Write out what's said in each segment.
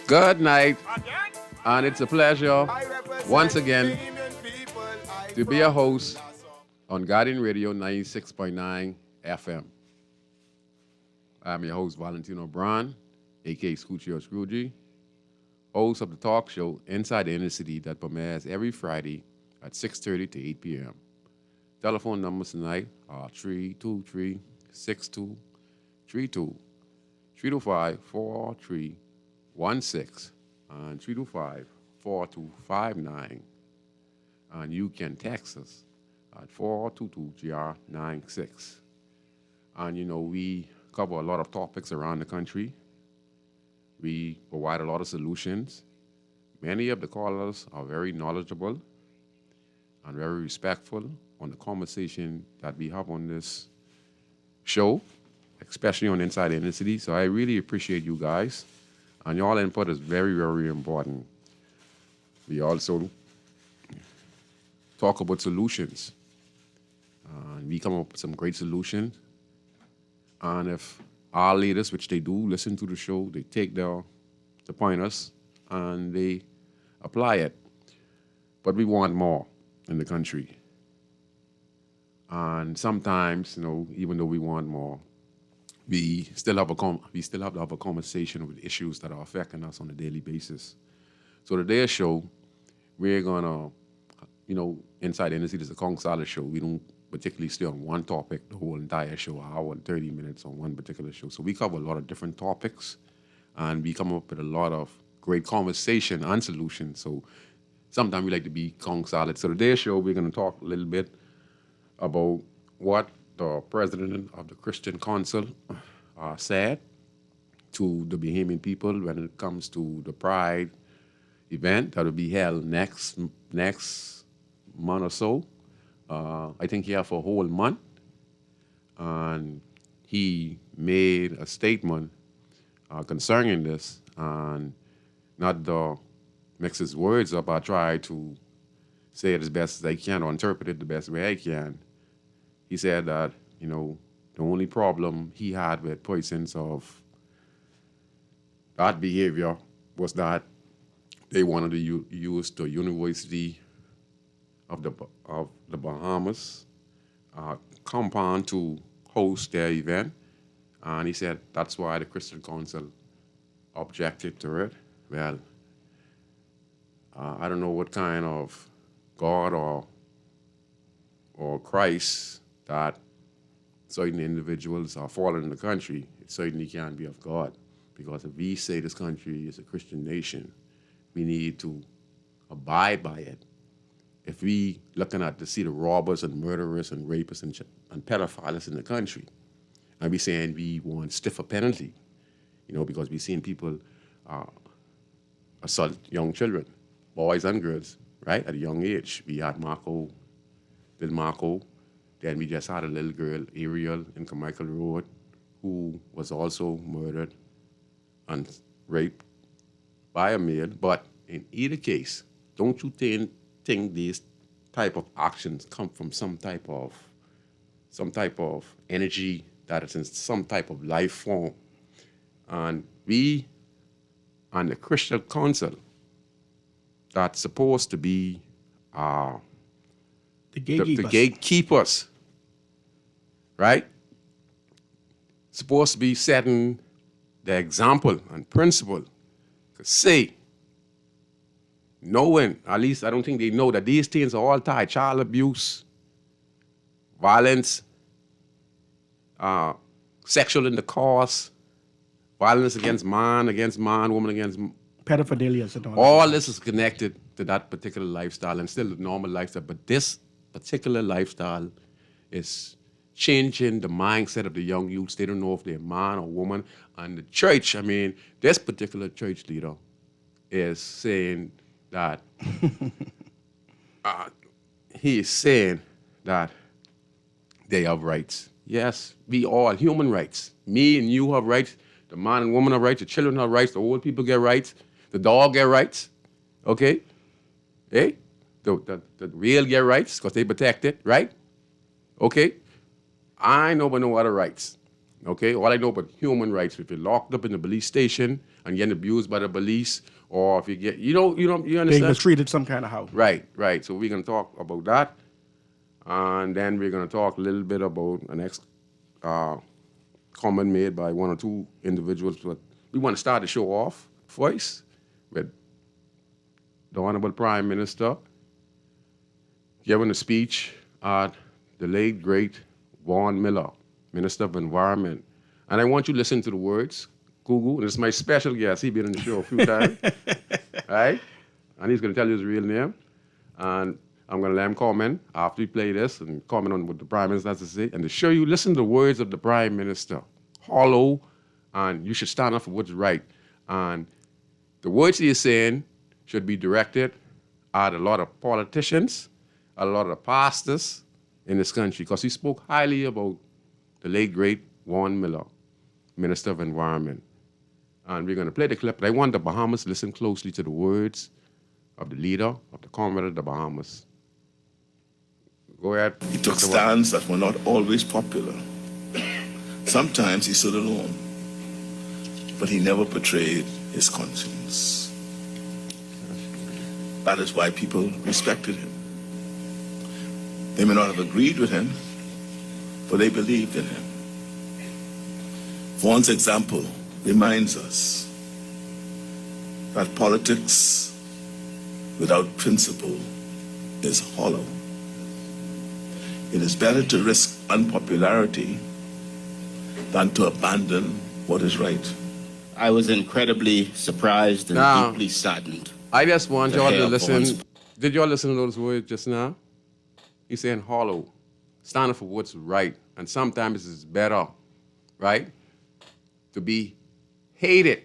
Good night, and it's a pleasure once again to be a host on Guardian Radio 96.9 FM. I'm your host, Valentino Braun, aka Scoochie or Scrooge, host of the talk show Inside the Inner City that premieres every Friday at 6:30 to 8 p.m. Telephone numbers tonight are 323-6232, 325-4316, and 325-4259. And you can text us at 422-GR96. And we cover a lot of topics around the country. We provide a lot of solutions. Many of the callers are very knowledgeable and very respectful on the conversation that we have on this show, especially on Inside the Inner City. So I really appreciate you guys. And your input is very, very important. We also talk about solutions. And we come up with some great solutions. And if our leaders, which they do, listen to the show, they take the pointers and they apply it. But we want more in the country. And sometimes, even though we want more, we still have to have a conversation with issues that are affecting us on a daily basis. So today's show, we're gonna, Inside the Inner City is a Kong Solid show. We don't particularly stay on one topic the whole entire show, an hour and 30 minutes on one particular show. So we cover a lot of different topics, and we come up with a lot of great conversation and solutions. So sometimes we like to be Kong Solid. So today's show, we're gonna talk a little bit about what the president of the Christian Council said to the Bahamian people when it comes to the Pride event that will be held next month or so. I think here for a whole month. And he made a statement concerning this, and not to mix his words up, I try to say it as best as I can or interpret it the best way I can. He said that, the only problem he had with persons of that behavior was that they wanted to use the University of the Bahamas compound to host their event. And he said that's why the Christian Council objected to it. Well, I don't know what kind of God or Christ that certain individuals are falling in the country. It certainly can't be of God, because if we say this country is a Christian nation, we need to abide by it. If we looking at to see the robbers and murderers and rapists and pedophiles in the country, and we saying we want stiffer penalty, because we seeing people assault young children, boys and girls, right, at a young age. We had little Marco. Then we just had a little girl, Ariel, in Carmichael Road, who was also murdered and raped by a male. But in either case, don't you think these type of actions come from some type of energy that is in some type of life form? And we, and the Christian Council, that's supposed to be the gatekeepers, right? Supposed to be setting the example and principle. Say, knowing, at least I don't think they know, that these things are all tied: child abuse, violence, sexual intercourse, violence against man, woman against pedophilia. All this is connected to that particular lifestyle, and still the normal lifestyle. But this particular lifestyle is changing the mindset of the young youths. They don't know if they're man or woman. And the church, this particular church leader is saying that he is saying that they have rights. Yes, we all human rights. Me and you have rights. The man and woman have rights. The children have rights. The old people get rights. The dog get rights. Okay? Hey? The real get rights because they protect it, right? Okay? I know but no other rights. Okay, all I know about human rights. If you're locked up in the police station and getting abused by the police, or if you get, you understand? Being mistreated some kind of how. Right. So we're gonna talk about that, and then we're gonna talk a little bit about an comment made by one or two individuals. But we want to start the show off first with the Honorable Prime Minister giving a speech at the late great Vaughn Miller, Minister of Environment. And I want you to listen to the words, Google. And it's my special guest. He's been on the show a few times. Right? And he's going to tell you his real name. And I'm going to let him comment after we play this and comment on what the Prime Minister has to say. And to show you, listen to the words of the Prime Minister. Hollow, and you should stand up for what's right. And the words he is saying should be directed at a lot of politicians, a lot of pastors in this country, because he spoke highly about the late, great Vaughn Miller, Minister of Environment. And we're going to play the clip, but I want the Bahamas to listen closely to the words of the leader of the Commonwealth of the Bahamas. Go ahead. He took stands that were not always popular. Sometimes he stood alone, but he never betrayed his conscience. That is why people respected him. They may not have agreed with him, but they believed in him. Vaughn's example reminds us that politics without principle is hollow. It is better to risk unpopularity than to abandon what is right. I was incredibly surprised and deeply saddened. I just want y'all to listen. Did y'all listen to those words just now? He's saying hollow, standing for what's right. And sometimes it's better, right, to be hated,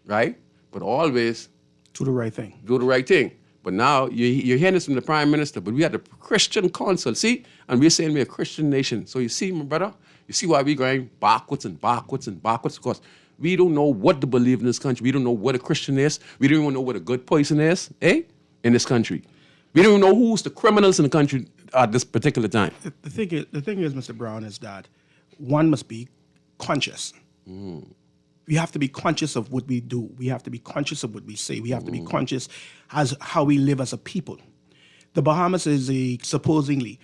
right? But always Do the right thing. do the right thing. But now you're hearing this from the Prime Minister, but we had the Christian Council, see? And we're saying we're a Christian nation. So you see, my brother, you see why we're going backwards and backwards and backwards? Because we don't know what to believe in this country. We don't know what a Christian is. We don't even know what a good person is, in this country. We don't even know who's the criminals in the country at this particular time. The thing is, Mr. Brown, is that one must be conscious. We have to be conscious of what we do. We have to be conscious of what we say. We have to be conscious as how we live as a people. The Bahamas is a supposedly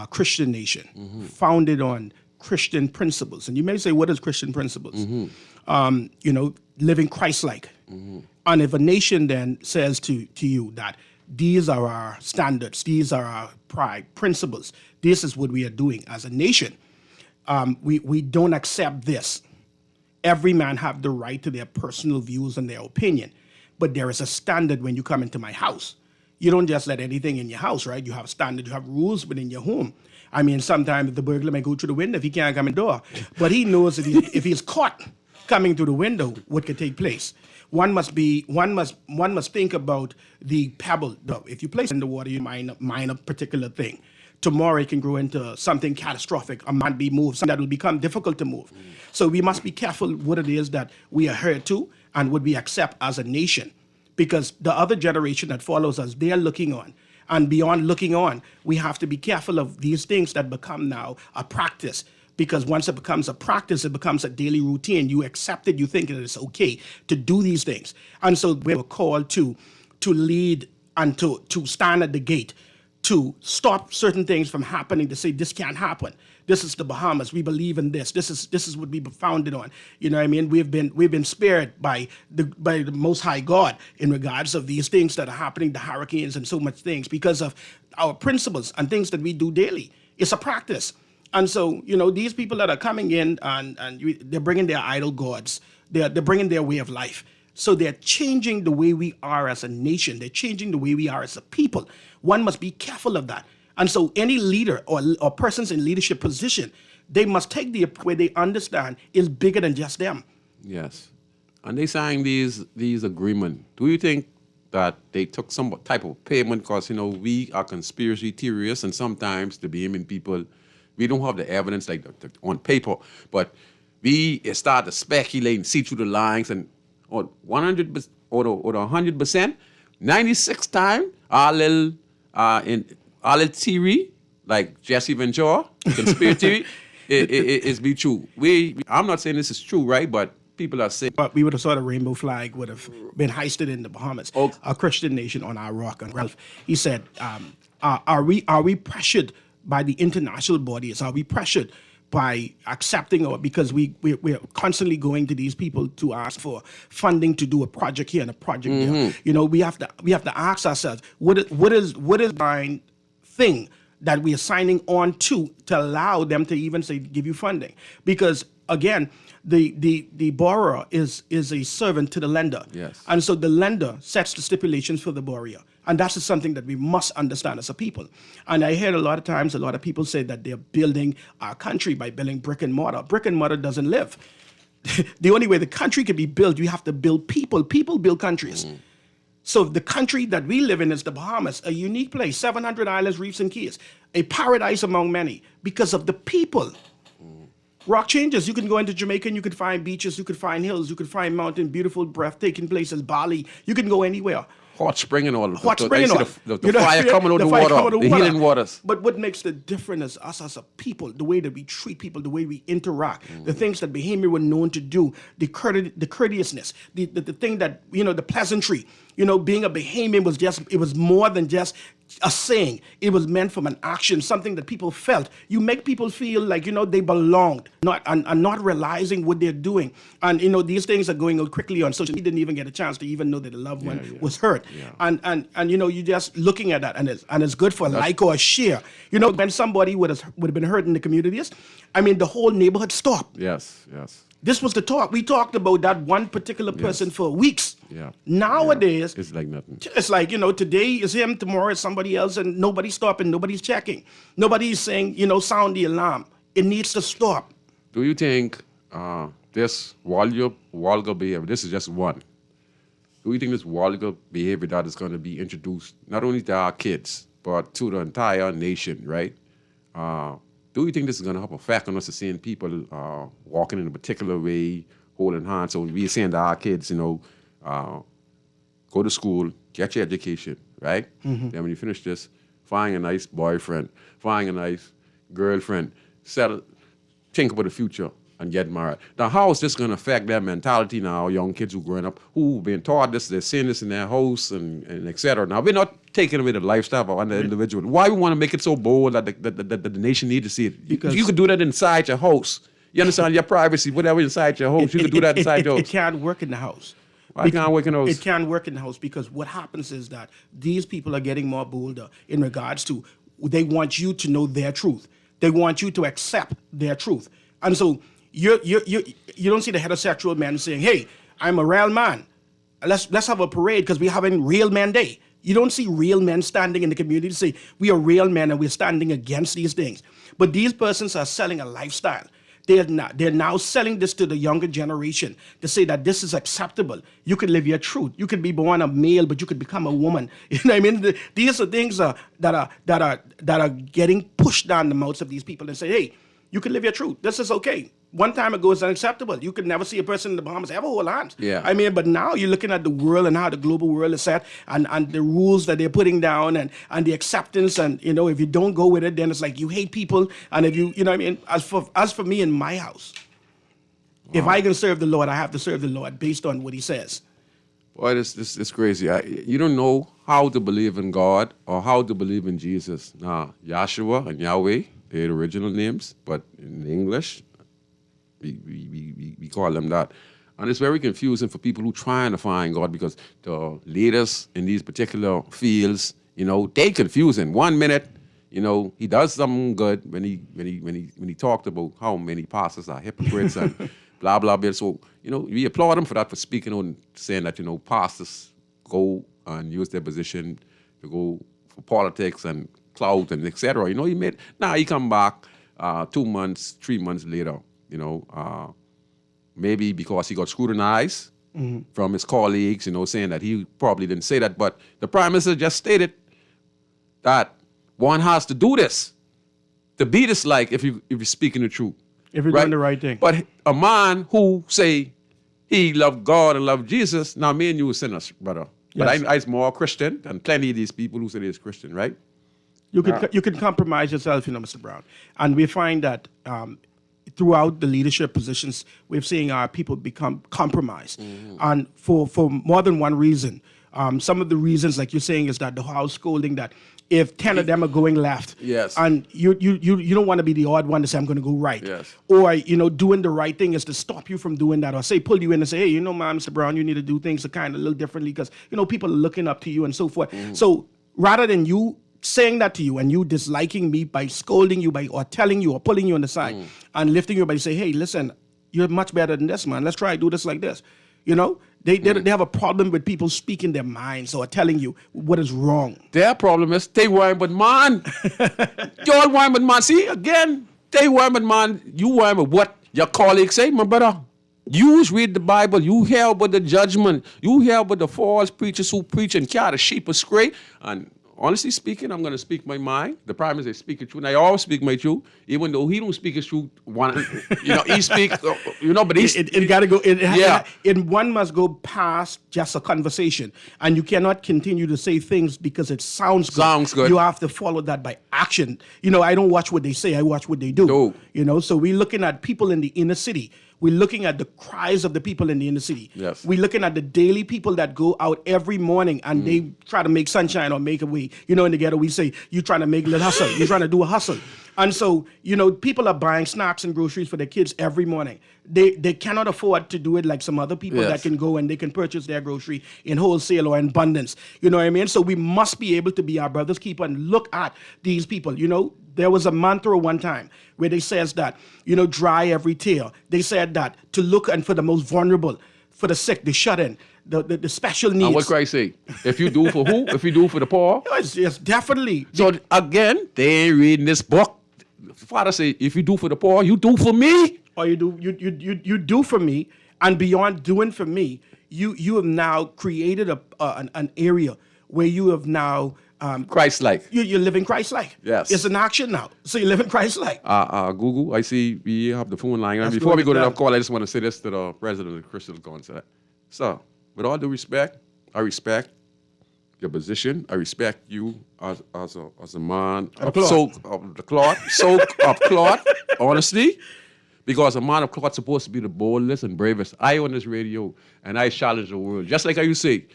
Christian nation, founded on Christian principles. And you may say, what is Christian principles? Living Christ-like. And if a nation then says to you that these are our standards, these are our pride, principles, this is what we are doing as a nation, we don't accept this. Every man have the right to their personal views and their opinion, but there is a standard when you come into my house. You don't just let anything in your house, right? You have a standard, you have rules within your home. I mean, sometimes the burglar may go through the window if he can't come in the door, but he knows if he's caught coming through the window, what could take place. One must think about the pebble. If you place it in the water, you mine a particular thing. Tomorrow it can grow into something catastrophic, a man be moved, something that will become difficult to move. So we must be careful what it is that we adhere to and what we accept as a nation, because the other generation that follows us, they are looking on. And beyond looking on, we have to be careful of these things that become now a practice. Because once it becomes a practice, it becomes a daily routine. You accept it, you think that it's okay to do these things. And so we were called to lead and to stand at the gate, to stop certain things from happening, to say this can't happen. This is the Bahamas. We believe in this. This is what we were founded on. You know what I mean? We've been spared by the Most High God in regards of these things that are happening, the hurricanes and so much things, because of our principles and things that we do daily. It's a practice. And so, these people that are coming in and they're bringing their idol gods, they're bringing their way of life. So they're changing the way we are as a nation. They're changing the way we are as a people. One must be careful of that. And so any leader or persons in leadership position, they must take the approach where they understand is bigger than just them. Yes. And they signed these agreements. Do you think that they took some type of payment? Because, we are conspiracy theorists, and sometimes the blaming people, we don't have the evidence like on paper, but we start to speculate and see through the lines, and on 100% or 100%, 96 times our little theory, like Jesse Ventura, conspiracy theory, It's be true. I'm not saying this is true, right? But people are saying. But we would have saw the rainbow flag would have been hoisted in the Bahamas, Oh. a Christian nation on our rock. And Ralph, he said, are we pressured by the international bodies? Are we pressured by accepting, or because we're constantly going to these people to ask for funding to do a project here and a project there? You know, we have to ask ourselves, what is the thing that we are signing on to allow them to even say give you funding? Because again, the borrower is a servant to the lender. Yes. And so the lender sets the stipulations for the borrower. And that's just something that we must understand as a people. And I heard a lot of times, a lot of people say that they're building our country by building brick and mortar. Brick and mortar doesn't live. The only way the country can be built, you have to build people. People build countries. So the country that we live in is the Bahamas, a unique place, 700 islands, reefs, and keys, a paradise among many because of the people. Rock changes. You can go into Jamaica and you could find beaches, you could find hills, you could find mountain, beautiful, breathtaking places, Bali. You can go anywhere. Hot spring and all. Hot spring and all. The fire coming out of the water, the healing waters. But what makes the difference is us as a people, the way that we treat people, the way we interact, the things that Bahamian were known to do, the courteousness, the thing that, you know, the pleasantry. You know, being a Bahamian was more than just a saying. It was meant from an action, something that people felt. You make people feel like, you know, they belonged, not realizing what they're doing. And, you know, these things are going out quickly on social media. Didn't even get a chance to even know that a loved one was hurt. Yeah. And you know, you just looking at that, and it's good for a like or a share. You know, when somebody would have been hurt in the communities, I mean, the whole neighborhood stopped. Yes. This was the talk. We talked about that one particular person for weeks. Yeah. Nowadays, it's like nothing. It's like, you know, today is him, tomorrow is somebody else, and nobody's stopping, nobody's checking. Nobody's saying, you know, sound the alarm. It needs to stop. Do you think this vulgar behavior, this is just one, do you think this vulgar behavior that is going to be introduced not only to our kids, but to the entire nation, right? Do you think this is going to have an effect on us, seeing people walking in a particular way, holding hands? So we're saying to our kids, you know, go to school, get your education, right? Then when you finish this, find a nice boyfriend, find a nice girlfriend, settle, think about the future, and get married. Now, how is this going to affect their mentality now, young kids who are growing up, who've been taught this, they're seeing this in their house, and et cetera. Now, we're not taking away the lifestyle of an individual. Why we want to make it so bold that the nation need to see it? Because you could do that inside your house. You understand? Your privacy, whatever inside your house, you could do that inside your house. It can't work in the house. Why can't work in the house? It can't work in the house because what happens is that these people are getting more bolder in regards to they want you to know their truth. They want you to accept their truth. And so you don't see the heterosexual man saying, hey, I'm a real man. Let's have a parade because we're having Real Man Day. You don't see real men standing in the community to say, we are real men and we're standing against these things. But these persons are selling a lifestyle. They're now selling this to the younger generation to say that this is acceptable. You could live your truth. You could be born a male, but you could become a woman. You know what I mean? These are things that are getting pushed down the mouths of these people and say, hey, you can live your truth. This is okay. One time ago, it's unacceptable. You could never see a person in the Bahamas ever hold hands. Yeah. I mean, but now you're looking at the world and how the global world is set and the rules that they're putting down and the acceptance. And, you know, if you don't go with it, then it's like you hate people. And if you know what I mean? As for me in my house, if I can serve the Lord, I have to serve the Lord based on what he says. Boy, this crazy. You don't know how to believe in God or how to believe in Jesus. Now, Yahshua and Yahweh, they're the original names, but in English, we call them that. And it's very confusing for people who trying to find God because the leaders in these particular fields, you know, they confusing. 1 minute, you know, he does something good when he talked about how many pastors are hypocrites and blah, blah, blah. So, you know, we applaud him for that, for speaking on, saying that, you know, pastors go and use their position to go for politics and clout and et cetera. You know, he come back 2 months, 3 months later, you know, maybe because he got scrutinized from his colleagues, you know, saying that he probably didn't say that. But the Prime Minister just stated that one has to do this, to be this like if you're speaking the truth. If you're doing the right thing. But a man who say he loved God and loved Jesus, now me and you are sinners, brother. Yes. But I'm more Christian than plenty of these people who say they're Christian, right? You can compromise yourself, you know, Mr. Brown. And we find that throughout the leadership positions, we're seeing our people become compromised, and for more than one reason. Some of the reasons, like you're saying, is that the house scolding that if 10 of them are going left, Yes. and you don't want to be the odd one to say I'm going to go right, Yes. or doing the right thing is to stop you from doing that, or say pull you in and say, hey, man, Mr. Brown, you need to do things a kind of a little differently because people are looking up to you and so forth. So rather than you saying that to you and you disliking me by scolding you or telling you or pulling you on the side and lifting you by say, hey, listen, you're much better than this, man. Let's try to do this like this. They have a problem with people speaking their minds or telling you what is wrong. Their problem is they worry about man. Y'all worry about man. See, again, they worry about man. You worry about what your colleagues say, my brother. You read the Bible. You hear about the judgment. You hear about the false preachers who preach and carry the sheep astray. And honestly speaking, I'm going to speak my mind. The problem is I speak the truth. And I always speak my truth, even though he don't speak his truth. He speak, but he's... It got to go... Yeah. One must go past just a conversation. And you cannot continue to say things because it sounds good. Sounds good. You have to follow that by action. I don't watch what they say. I watch what they do. So we're looking at people in the inner city. We're looking at the cries of the people in the inner city. Yes. We're looking at the daily people that go out every morning and they try to make sunshine or make a way. In the ghetto, we say, you're trying to make a little hustle. You're trying to do a hustle. And so, people are buying snacks and groceries for their kids every morning. They cannot afford to do it like some other people Yes. that can go and they can purchase their grocery in wholesale or in abundance. You know what I mean? So we must be able to be our brother's keeper and look at these people. There was a mantra one time where they says that, dry every tear. They said that to look and for the most vulnerable, for the sick, the shut-in, the special needs. And what Christ say? If you do for who? If you do for the poor? Yes, definitely. So again, they ain't reading this book. Father say, if you do for the poor, you do for me. Or you do for me, and beyond doing for me, you have now created an area where you have now Christ-like. you're living Christ-like. Yes. It's an action now. So you're living Christ-like. Google, I see we have the phone line. And Let's before go we go to to that that. call, I just want to say this to the president of the Christian Council. Sir, with all due respect, I respect your position. I respect you as a man of the cloth, honestly. Because a man of cloth is supposed to be the boldest and bravest. I on this radio, and I challenge the world. Just like how you say,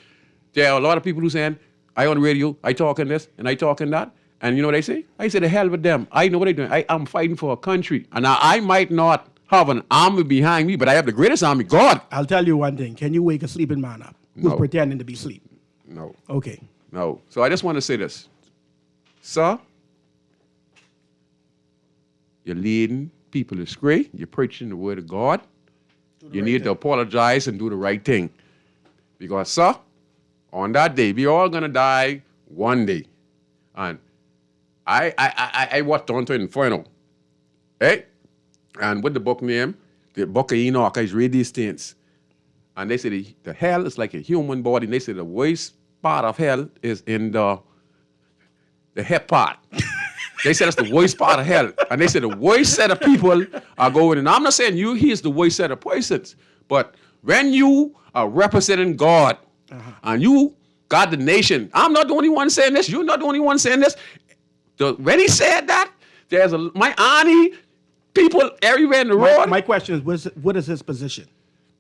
there are a lot of people who saying, I on the radio, I talking this, and I talking that. And you know what I say? I say, the hell with them. I know what they're doing. I'm fighting for a country. And now I might not have an army behind me, but I have the greatest army, God. I'll tell you one thing. Can you wake a sleeping man up who's No. pretending to be asleep? No. Okay. No. So I just want to say this. Sir, you're leading people astray. You're preaching the word of God. You need to apologize and do the right thing. Because, sir, on that day, we all going to die one day. And I watched Dante Inferno. Hey? And with the book name, the book of Enoch, I read these things. And they say the hell is like a human body. And they say the worst part of hell is in the head part. They said that's the worst part of hell. And they said the worst set of people are going. And I'm not saying he is the worst set of persons. But when you are representing God and you got the nation, I'm not the only one saying this. You're not the only one saying this. When he said that, there's my auntie, people everywhere in the road. My question is, what is his position?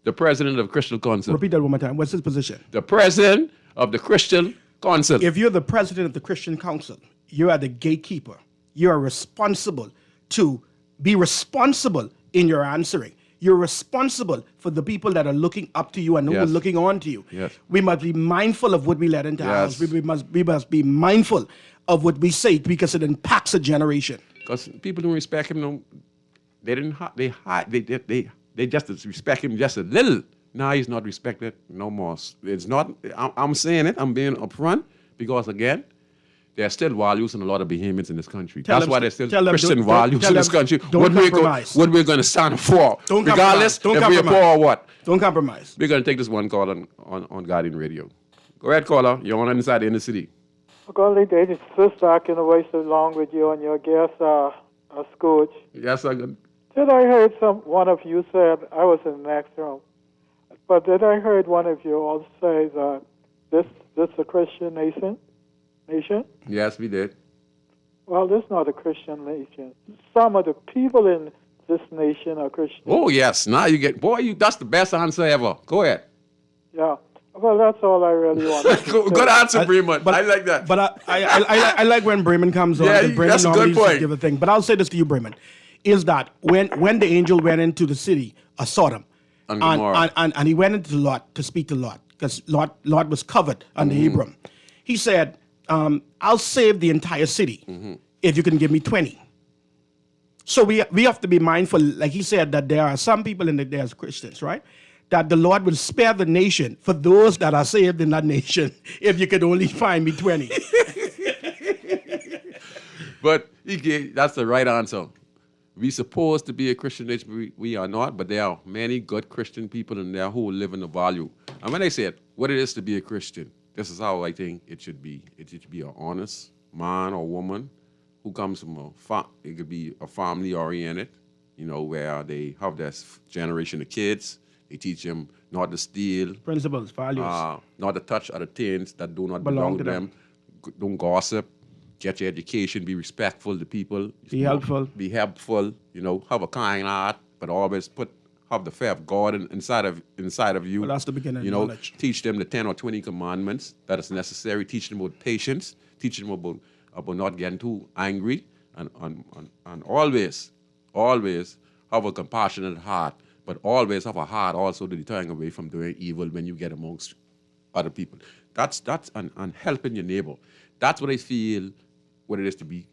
The president of the Christian Council. Repeat that one more time. What's his position? The president of the Christian Council. If you're the president of the Christian Council, you are the gatekeeper. You are responsible to be responsible in your answering. You're responsible for the people that are looking up to you and who are Yes. looking on to you. Yes. We must be mindful of what we let into our Yes. house. We must be mindful of what we say because it impacts a generation. Because people don't respect him. No, they didn't. They just respect him just a little. Now he's not respected no more. It's not. I'm saying it. I'm being upfront because again, there are still values and a lot of behemoths in this country. Tell That's them- why there's still tell them Christian don't- values tell in this them country. don't compromise. What we're going to stand for, Don't regardless compromise. Don't if we're compromise. poor or what. Don't compromise. We're going to take this one call on Guardian Radio. Go ahead, caller. You're on inside the inner city. Golly, they just sit back in a way so long with you and your guest, Scrooge. Yes, I got. Did I heard one of you said, I was in the next room, but did I heard one of you all say that this a Christian nation? Yes, we did. Well, this is not a Christian nation. Some of the people in this nation a Christian? Oh, yes. Now you get, that's the best answer ever. Go ahead. Yeah. Well, that's all I really want. Good answer, Bremen. I like that. But I like when Bremen comes on. Yeah, because Bremen that's a normally good point. give a thing. But I'll say this to you, Bremen, is that when the angel went into the city of Sodom, And Gomorrah. and he went into Lot to speak to Lot, because Lot was covered under Mm-hmm. Abram. He said, I'll save the entire city Mm-hmm. if you can give me 20. So we have to be mindful, like he said, that there are some people there's Christians, right? That the Lord will spare the nation for those that are saved in that nation if you could only find me 20. But that's the right answer. We supposed to be a Christian nation, we are not, but there are many good Christian people in there who live in the value. And when I said what it is to be a Christian, this is how I think it should be. It should be an honest man or woman who comes from it could be a family oriented, where they have this generation of kids. They teach them not to steal, Principles, values. not to touch other things that do not belong to them. Don't gossip. Get your education. Be respectful to people. Be helpful. Be helpful. Have a kind heart, but always have the fear of God inside of you. Well, that's the beginning of knowledge. Teach them the 10 or 20 commandments that is necessary. Teach them about patience. Teach them about not getting too angry, and always have a compassionate heart, but always have a heart also to turn away from doing evil when you get amongst other people. That's and helping your neighbor. That's what I feel what it is to be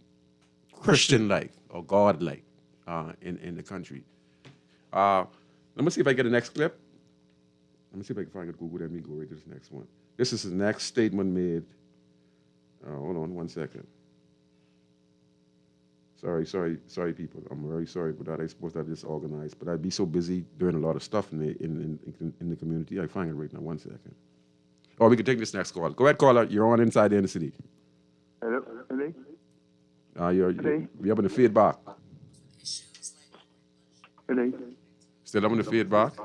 Christian-like or God-like in the country. Let me see if I get the next clip. Let me see if I can find it. Google. Let me go right to this next one. This is the next statement made. Hold on 1 second. Sorry, people. I'm very sorry for that. I supposed to have this organized, but I'd be so busy doing a lot of stuff in the community. I find it right now. 1 second. Or we can take this next call. Go ahead, caller. You're on Inside the Inner City. Hello? We up in the feedback. Hello? Still up in the feedback.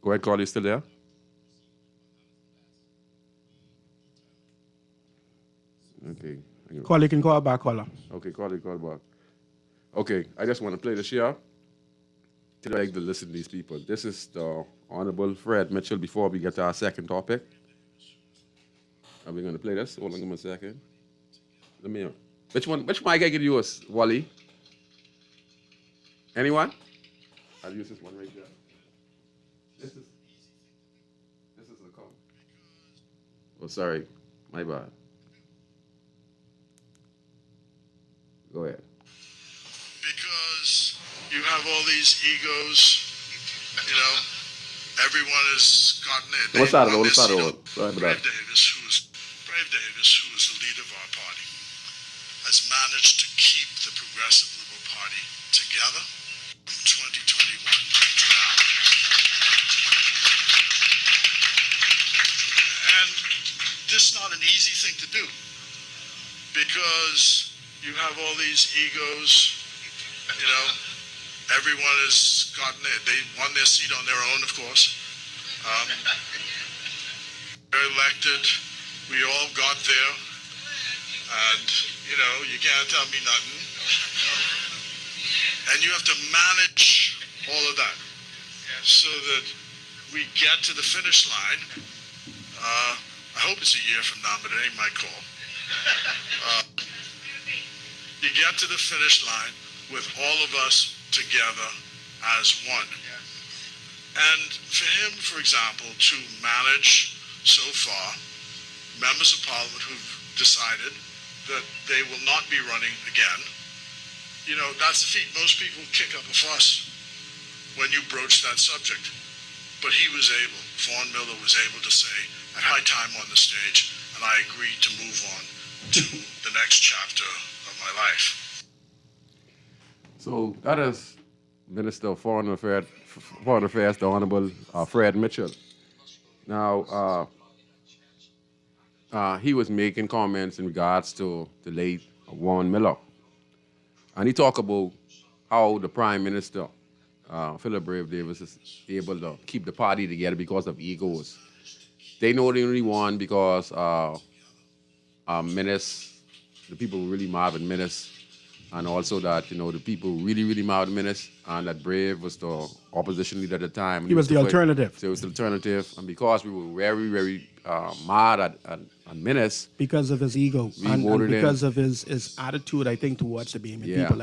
Go ahead, caller. You still there? Okay. You can call back, caller. Okay, call back. Okay, I just want to play this here. To like to listen to these people. This is the Honorable Fred Mitchell before we get to our second topic. Are we going to play this? Hold on, give me a second. Let me. Which mic I can use, Wally? Anyone? I'll use this one right there. This is the call. Oh, sorry. My bad. Go ahead. Because you have all these egos, everyone has gotten it. What's that? Brave Davis, who is the leader of our party, has managed to keep the Progressive Liberal Party together from 2021 to now. And this is not an easy thing to do, because you have all these egos, everyone has gotten it. They won their seat on their own, of course. They're elected. We all got there. And, you can't tell me nothing. And you have to manage all of that so that we get to the finish line. I hope it's a year from now, but it ain't my call. You get to the finish line with all of us together as one. And for him, for example, to manage so far members of Parliament who've decided that they will not be running again, that's a feat. Most people kick up a fuss when you broach that subject. But he was able, Vaughan Miller was able to say, at high time on the stage, and I agreed to move on to the next chapter of my life. So that is Minister of Foreign Affairs, the Honorable Fred Mitchell. Now, he was making comments in regards to the late Vaughan Miller. And he talked about how the Prime Minister, Philip Brave Davis, is able to keep the party together because of egos. They know they only won because Menace, the people who really mad with Menace, and also that, the people really mad Menace, and that Brave was the opposition leader at the time. He was the alternative. So it was the alternative, and because we were very mad at Menace. Because of his ego and voted because of his attitude, I think, towards the Bahamian Yeah, people.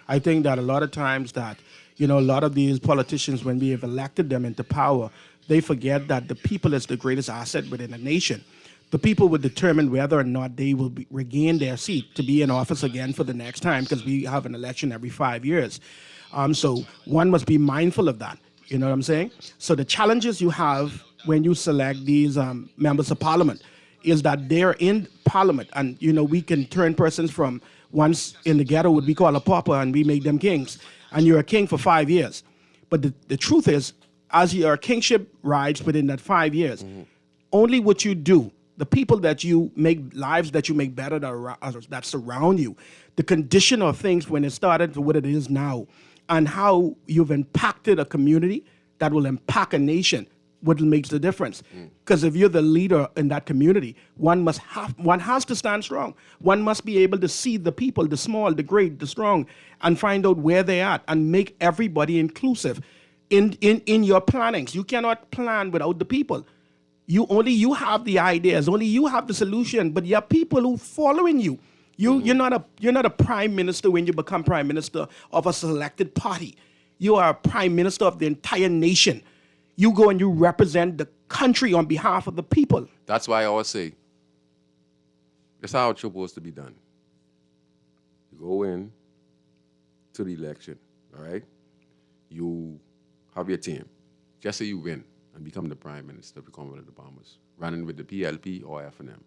I think that a lot of times that, a lot of these politicians, when we have elected them into power, they forget that the people is the greatest asset within a nation. The people will determine whether or not they will regain their seat to be in office again for the next time, because we have an election every 5 years. So one must be mindful of that. You know what I'm saying? So the challenges you have when you select these members of parliament is that they're in parliament, and we can turn persons from once in the ghetto would be called a pauper, and we make them kings, and you're a king for 5 years. But the truth is, as your kingship rides within that 5 years, only what you do, the people that you make, lives that you make better that surround you, the condition of things when it started to what it is now, and how you've impacted a community that will impact a nation, what makes the difference. Because if you're the leader in that community, one has to stand strong. One must be able to see the people, the small, the great, the strong, and find out where they're at and make everybody inclusive in your plannings. You cannot plan without the people. You have the ideas, only you have the solution, but you have people who following you. You're not a prime minister when you become prime minister of a selected party. You are a prime minister of the entire nation. You go and you represent the country on behalf of the people. That's why I always say, that's how it's supposed to be done. You go in to the election, all right? You have your team. Just say you win and become the prime minister of the Commonwealth of the Bahamas, running with the PLP or F&M.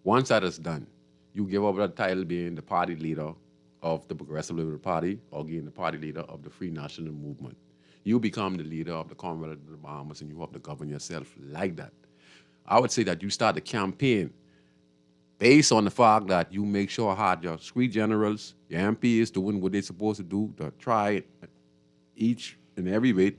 Once that is done, you give up that title being the party leader of the Progressive Liberal Party or being the party leader of the Free National Movement. You become the leader of the Commonwealth of the Bahamas, and you have to govern yourself like that. I would say that you start the campaign based on the fact that you make sure hard your street generals, your MPs doing what they're supposed to do to try each and every way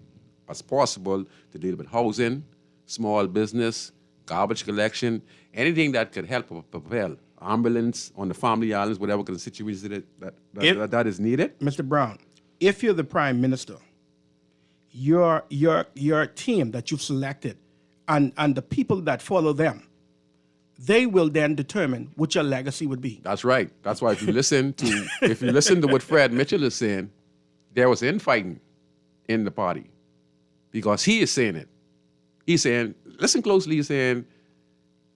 as possible to deal with housing, small business, garbage collection, anything that could help propel ambulance on the family islands, whatever kind of situation that is needed. Mr. Brown, if you're the prime minister, your team that you've selected and the people that follow them, they will then determine what your legacy would be. That's right. That's why if you listen to what Fred Mitchell is saying, there was infighting in the party because he is saying it. He's saying, listen closely, he's saying,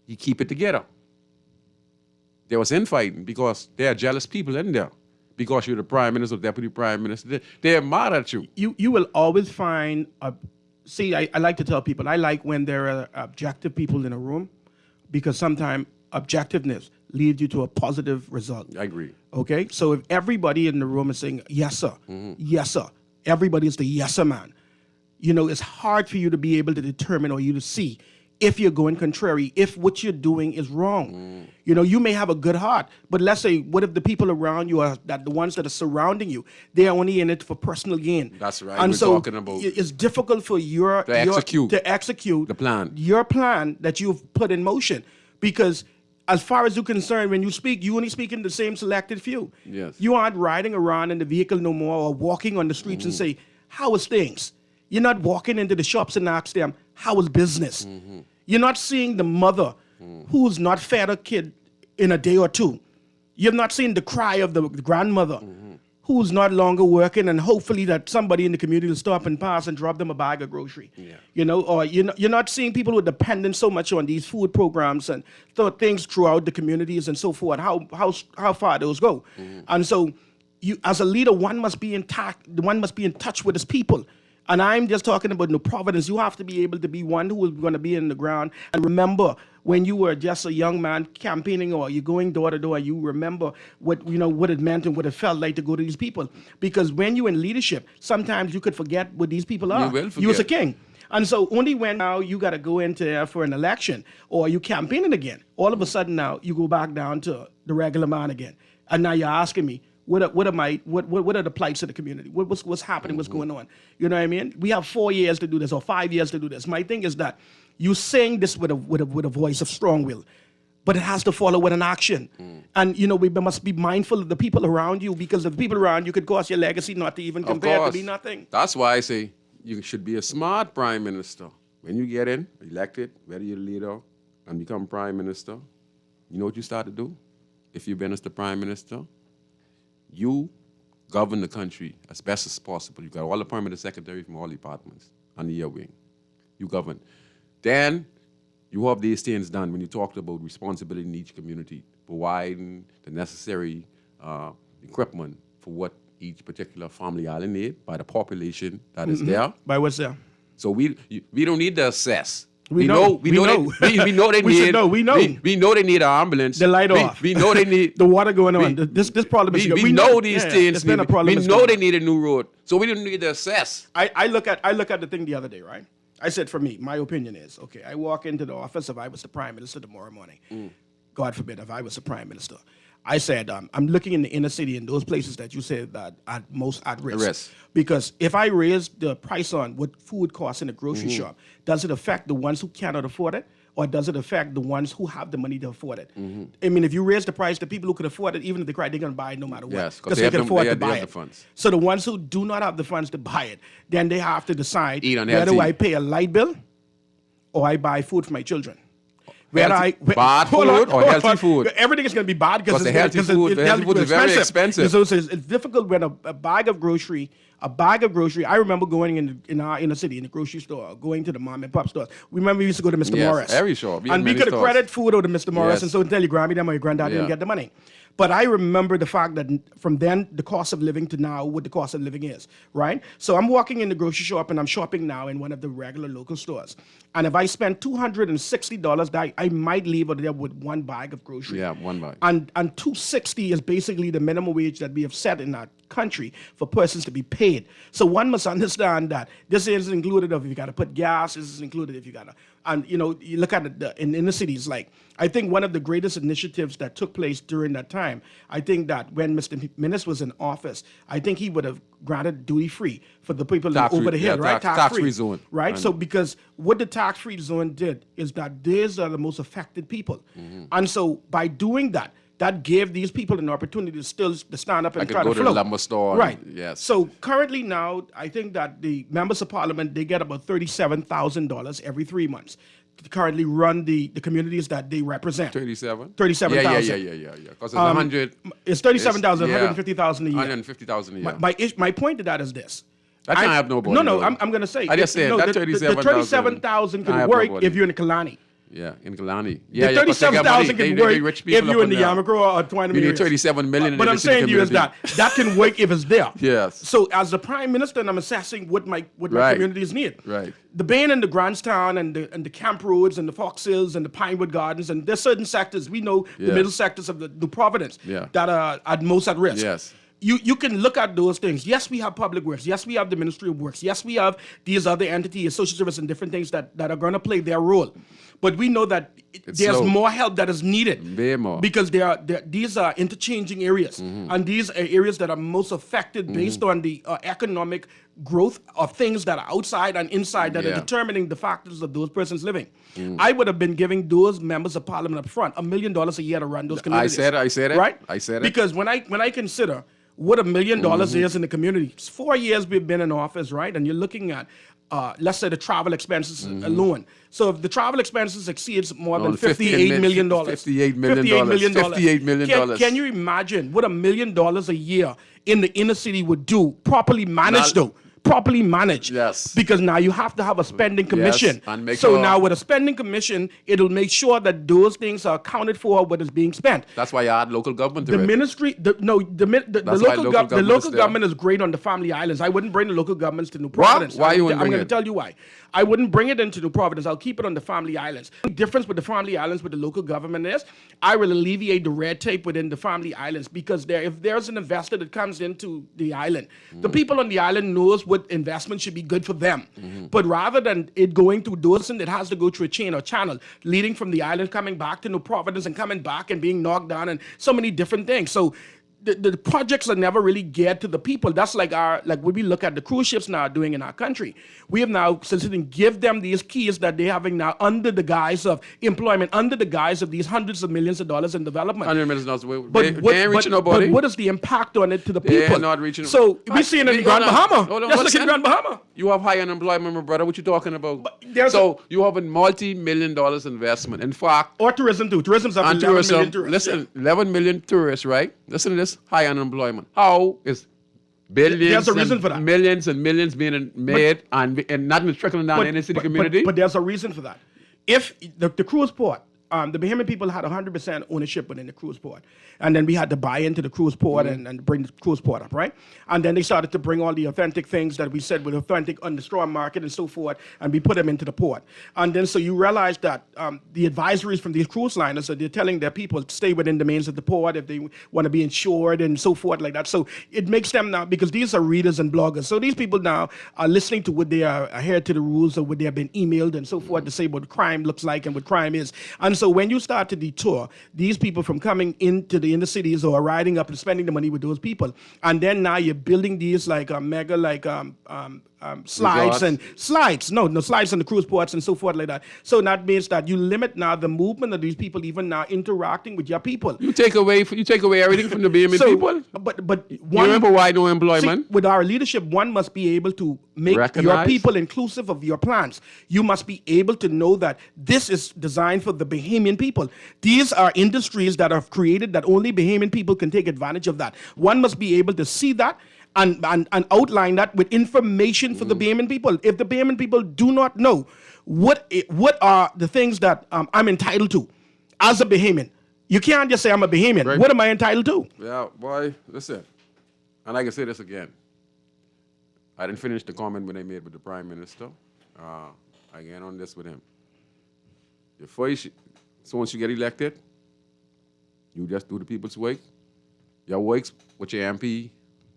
you keep it together. There was infighting because there are jealous people in there. Because you're the prime minister, deputy prime minister, they're mad at you. You will always find, I like to tell people, I like when there are objective people in a room, because sometimes objectiveness leads you to a positive result. I agree. Okay? So if everybody in the room is saying, yes, sir, yes, sir, everybody is the yes, sir man, it's hard for you to be able to determine or you to see if you're going contrary, if what you're doing is wrong. You may have a good heart, but let's say, what if the people around you are that the ones that are surrounding you, they're only in it for personal gain? That's right. And We're so talking about it's difficult for to execute the plan. Your plan that you've put in motion, because as far as you're concerned, when you speak, you only speak in the same selected few. Yes. You aren't riding around in the vehicle no more or walking on the streets and say, how is things? You're not walking into the shops and ask them, how is business? You're not seeing the mother who's not fed a kid in a day or two. You're not seeing the cry of the grandmother who's not longer working, and hopefully that somebody in the community will stop and pass and drop them a bag of grocery. Or you're not seeing people who are dependent so much on these food programs and things throughout the communities and so forth, how far those go. And so you, as a leader, one must be in touch with his people. And I'm just talking about Providence. You have to be able to be one who is going to be in the ground. And remember, when you were just a young man campaigning or you're going door to door, you remember what it meant and what it felt like to go to these people. Because when you're in leadership, sometimes you could forget what these people are. You will forget. You was a king. And so only when now you got to go into for an election or you campaigning again, all of a sudden now you go back down to the regular man again. And now you're asking me, what are the plights of the community? What's happening? What's going on? You know what I mean? We have 4 years to do this or 5 years to do this. My thing is that you saying this with a voice of strong will, but it has to follow with an action. And, we must be mindful of the people around you, because the people around you could cause your legacy not to even compare to be nothing. That's why I say you should be a smart prime minister. When you get elected, whether you're the leader and become prime minister, you know what you start to do? If you've been as the prime minister, you govern the country as best as possible. You got all the permanent secretary from all departments under your wing. You govern. Then you have these things done when you talked about responsibility in each community, providing the necessary equipment for what each particular family island need by the population that is there. By what's there? So we don't need to assess. We know they need. We know they need an ambulance. The light off. We know they need the water going on. This problem is. We know these things. It's been a problem. We know they need a new road. So we don't need to assess. I look at the thing the other day, right? I said, for me, my opinion is, okay, I walk into the office if I was the prime minister tomorrow morning. God forbid, if I was the prime minister. I said, I'm looking in the inner city in those places that you said that are most at risk. Because if I raise the price on what food costs in a grocery shop, does it affect the ones who cannot afford it? Or does it affect the ones who have the money to afford it? I mean, if you raise the price, the people who can afford it, even if they cry, they're going to buy it no matter what. Yes, because they can afford to buy it. The funds. So the ones who do not have the funds to buy it, then they have to decide whether I pay a light bill or I buy food for my children. Bad food or healthy food? Everything is going to be bad because the healthy food is very expensive. So it's difficult when a bag of grocery. I remember going in our inner city in the grocery store, going to the mom and pop stores. We used to go to Mr. Morris. Every shop. And we could credit food over to Mr. Morris, and so tell your Grammy them or your granddad didn't get the money. But I remember the fact that from then, the cost of living to now, what the cost of living is, right? So I'm walking in the grocery shop and I'm shopping now in one of the regular local stores. And if I spend $260, I might leave there with one bag of groceries. Yeah, one bag. And $260 is basically the minimum wage that we have set in our country for persons to be paid. So one must understand that this is included if you got to put gas, this is included if you got to, and you look at it in the cities, like, I think one of the greatest initiatives that took place during that time, I think that when Mr. Minnis was in office, I think he would have granted duty-free for the people over the hill, right? Tax-free zone. Right? So because what the tax-free zone did is that these are the most affected people. And so by doing that, that gave these people an opportunity to still stand up and try to float. Go to the lumber store. Right. Yes. So currently now, I think that the members of parliament, they get about $37,000 every 3 months to currently run the communities that they represent. 37? 37,000. Yeah. Because it's 100. It's 37,000, 150,000 a year. 150,000 a year. My point to that is this. That can't have nobody. No, I'm going to say. I just said that 37,000. The 37,000 can work if you're in Kalani. Yeah, in Kalani. The 37,000 can work if you're in the Yamakro or Twine. You need 37 million. But I'm saying to you is that can work if it's there. Yes. So as the prime minister, I'm assessing what my communities need. Right. The Bain and the Grandstown and the Camp Roads and the Fox Hills and the Pinewood Gardens, and there's certain sectors, we know the middle sectors of the New Providence that are at most at risk. Yes. You can look at those things. Yes, we have public works. Yes, we have the Ministry of Works. Yes, we have these other entities, social service and different things that are going to play their role. But we know that there's more help that is needed. Way more. Because these are interchanging areas. And these are areas that are most affected based on the economic growth of things that are outside and inside that are determining the factors of those persons living. I would have been giving those members of parliament up front $1 million a year to run those communities. I said it. Right? I said it. Because when I consider what $1 million is in the community, 4 years we've been in office, right? And you're looking at, let's say, the travel expenses alone. So if the travel expenses exceeds more than $58 million. $58 million. Can you imagine what $1 million a year in the inner city would do, properly managed though? Properly managed. Yes. Because now you have to have a spending commission. Yes, and so now with a spending commission, it'll make sure that those things are accounted for what is being spent. That's why you add local government to the it. Ministry, the local government is great on the Family Islands. I wouldn't bring the local governments to New Providence. Why you wouldn't bring it? I'm going to tell you why. I wouldn't bring it into New Providence. I'll keep it on the Family Islands. The difference with the Family Islands with the local government is I will alleviate the red tape within the Family Islands because if there's an investor that comes into the island, the people on the island knows what investment should be good for them. But rather than it going through Dawson, it has to go through a chain or channel leading from the island, coming back to New Providence and coming back and being knocked down and so many different things. So the projects are never really geared to the people. That's like when we look at the cruise ships now doing in our country. We have now solicited give them these keys that they're having now under the guise of employment, under the guise of these hundreds of millions of dollars in development. $100 million dollars. They ain't reaching nobody. But what is the impact on it to the people? They're not reaching. So we see it in Grand Bahama. Just like in Grand Bahama. You have high unemployment, my brother. What you talking about? You have a multi-million dollars investment. In fact, or tourism too. Tourism's up to 11 million tourists. Listen, 11 million tourists, right? Listen to this: high unemployment. How is billions there's a reason and for that. Millions and millions being made and nothing trickling down in the city community? But there's a reason for that. If the cruise port, the Bahamian people had 100% ownership within the cruise port. And then we had to buy into the cruise port and bring the cruise port up, right? And then they started to bring all the authentic things that we said were authentic on the straw market and so forth, and we put them into the port. And then so you realize that the advisories from these cruise liners, so they're telling their people to stay within the domains of the port if they want to be insured and so forth like that. So it makes them now, because these are readers and bloggers, so these people now are listening to what they are adhere to the rules or what they have been emailed and so forth to say what crime looks like and what crime is. And so when you start to detour these people from coming into the inner cities or riding up and spending the money with those people, and then now you're building these like mega like slides and slides on the cruise ports and so forth like that. So that means that you limit now the movement of these people, even now interacting with your people. You take away everything from the Bahamian people. But you remember why no employment? See, with our leadership, one must be able to make your people inclusive of your plans. You must be able to know that this is designed for the Bahamian people. These are industries that are created that only Bahamian people can take advantage of that. One must be able to see that and outline that with information for the Bahamian people. If the Bahamian people do not know what are the things that I'm entitled to as a Bahamian, you can't just say I'm a Bahamian. Right. What am I entitled to? Yeah, boy, listen. And I can say this again. I didn't finish the comment when I made with the Prime Minister. I get on this with him. So once you get elected, you just do the people's work. Your works with your MP,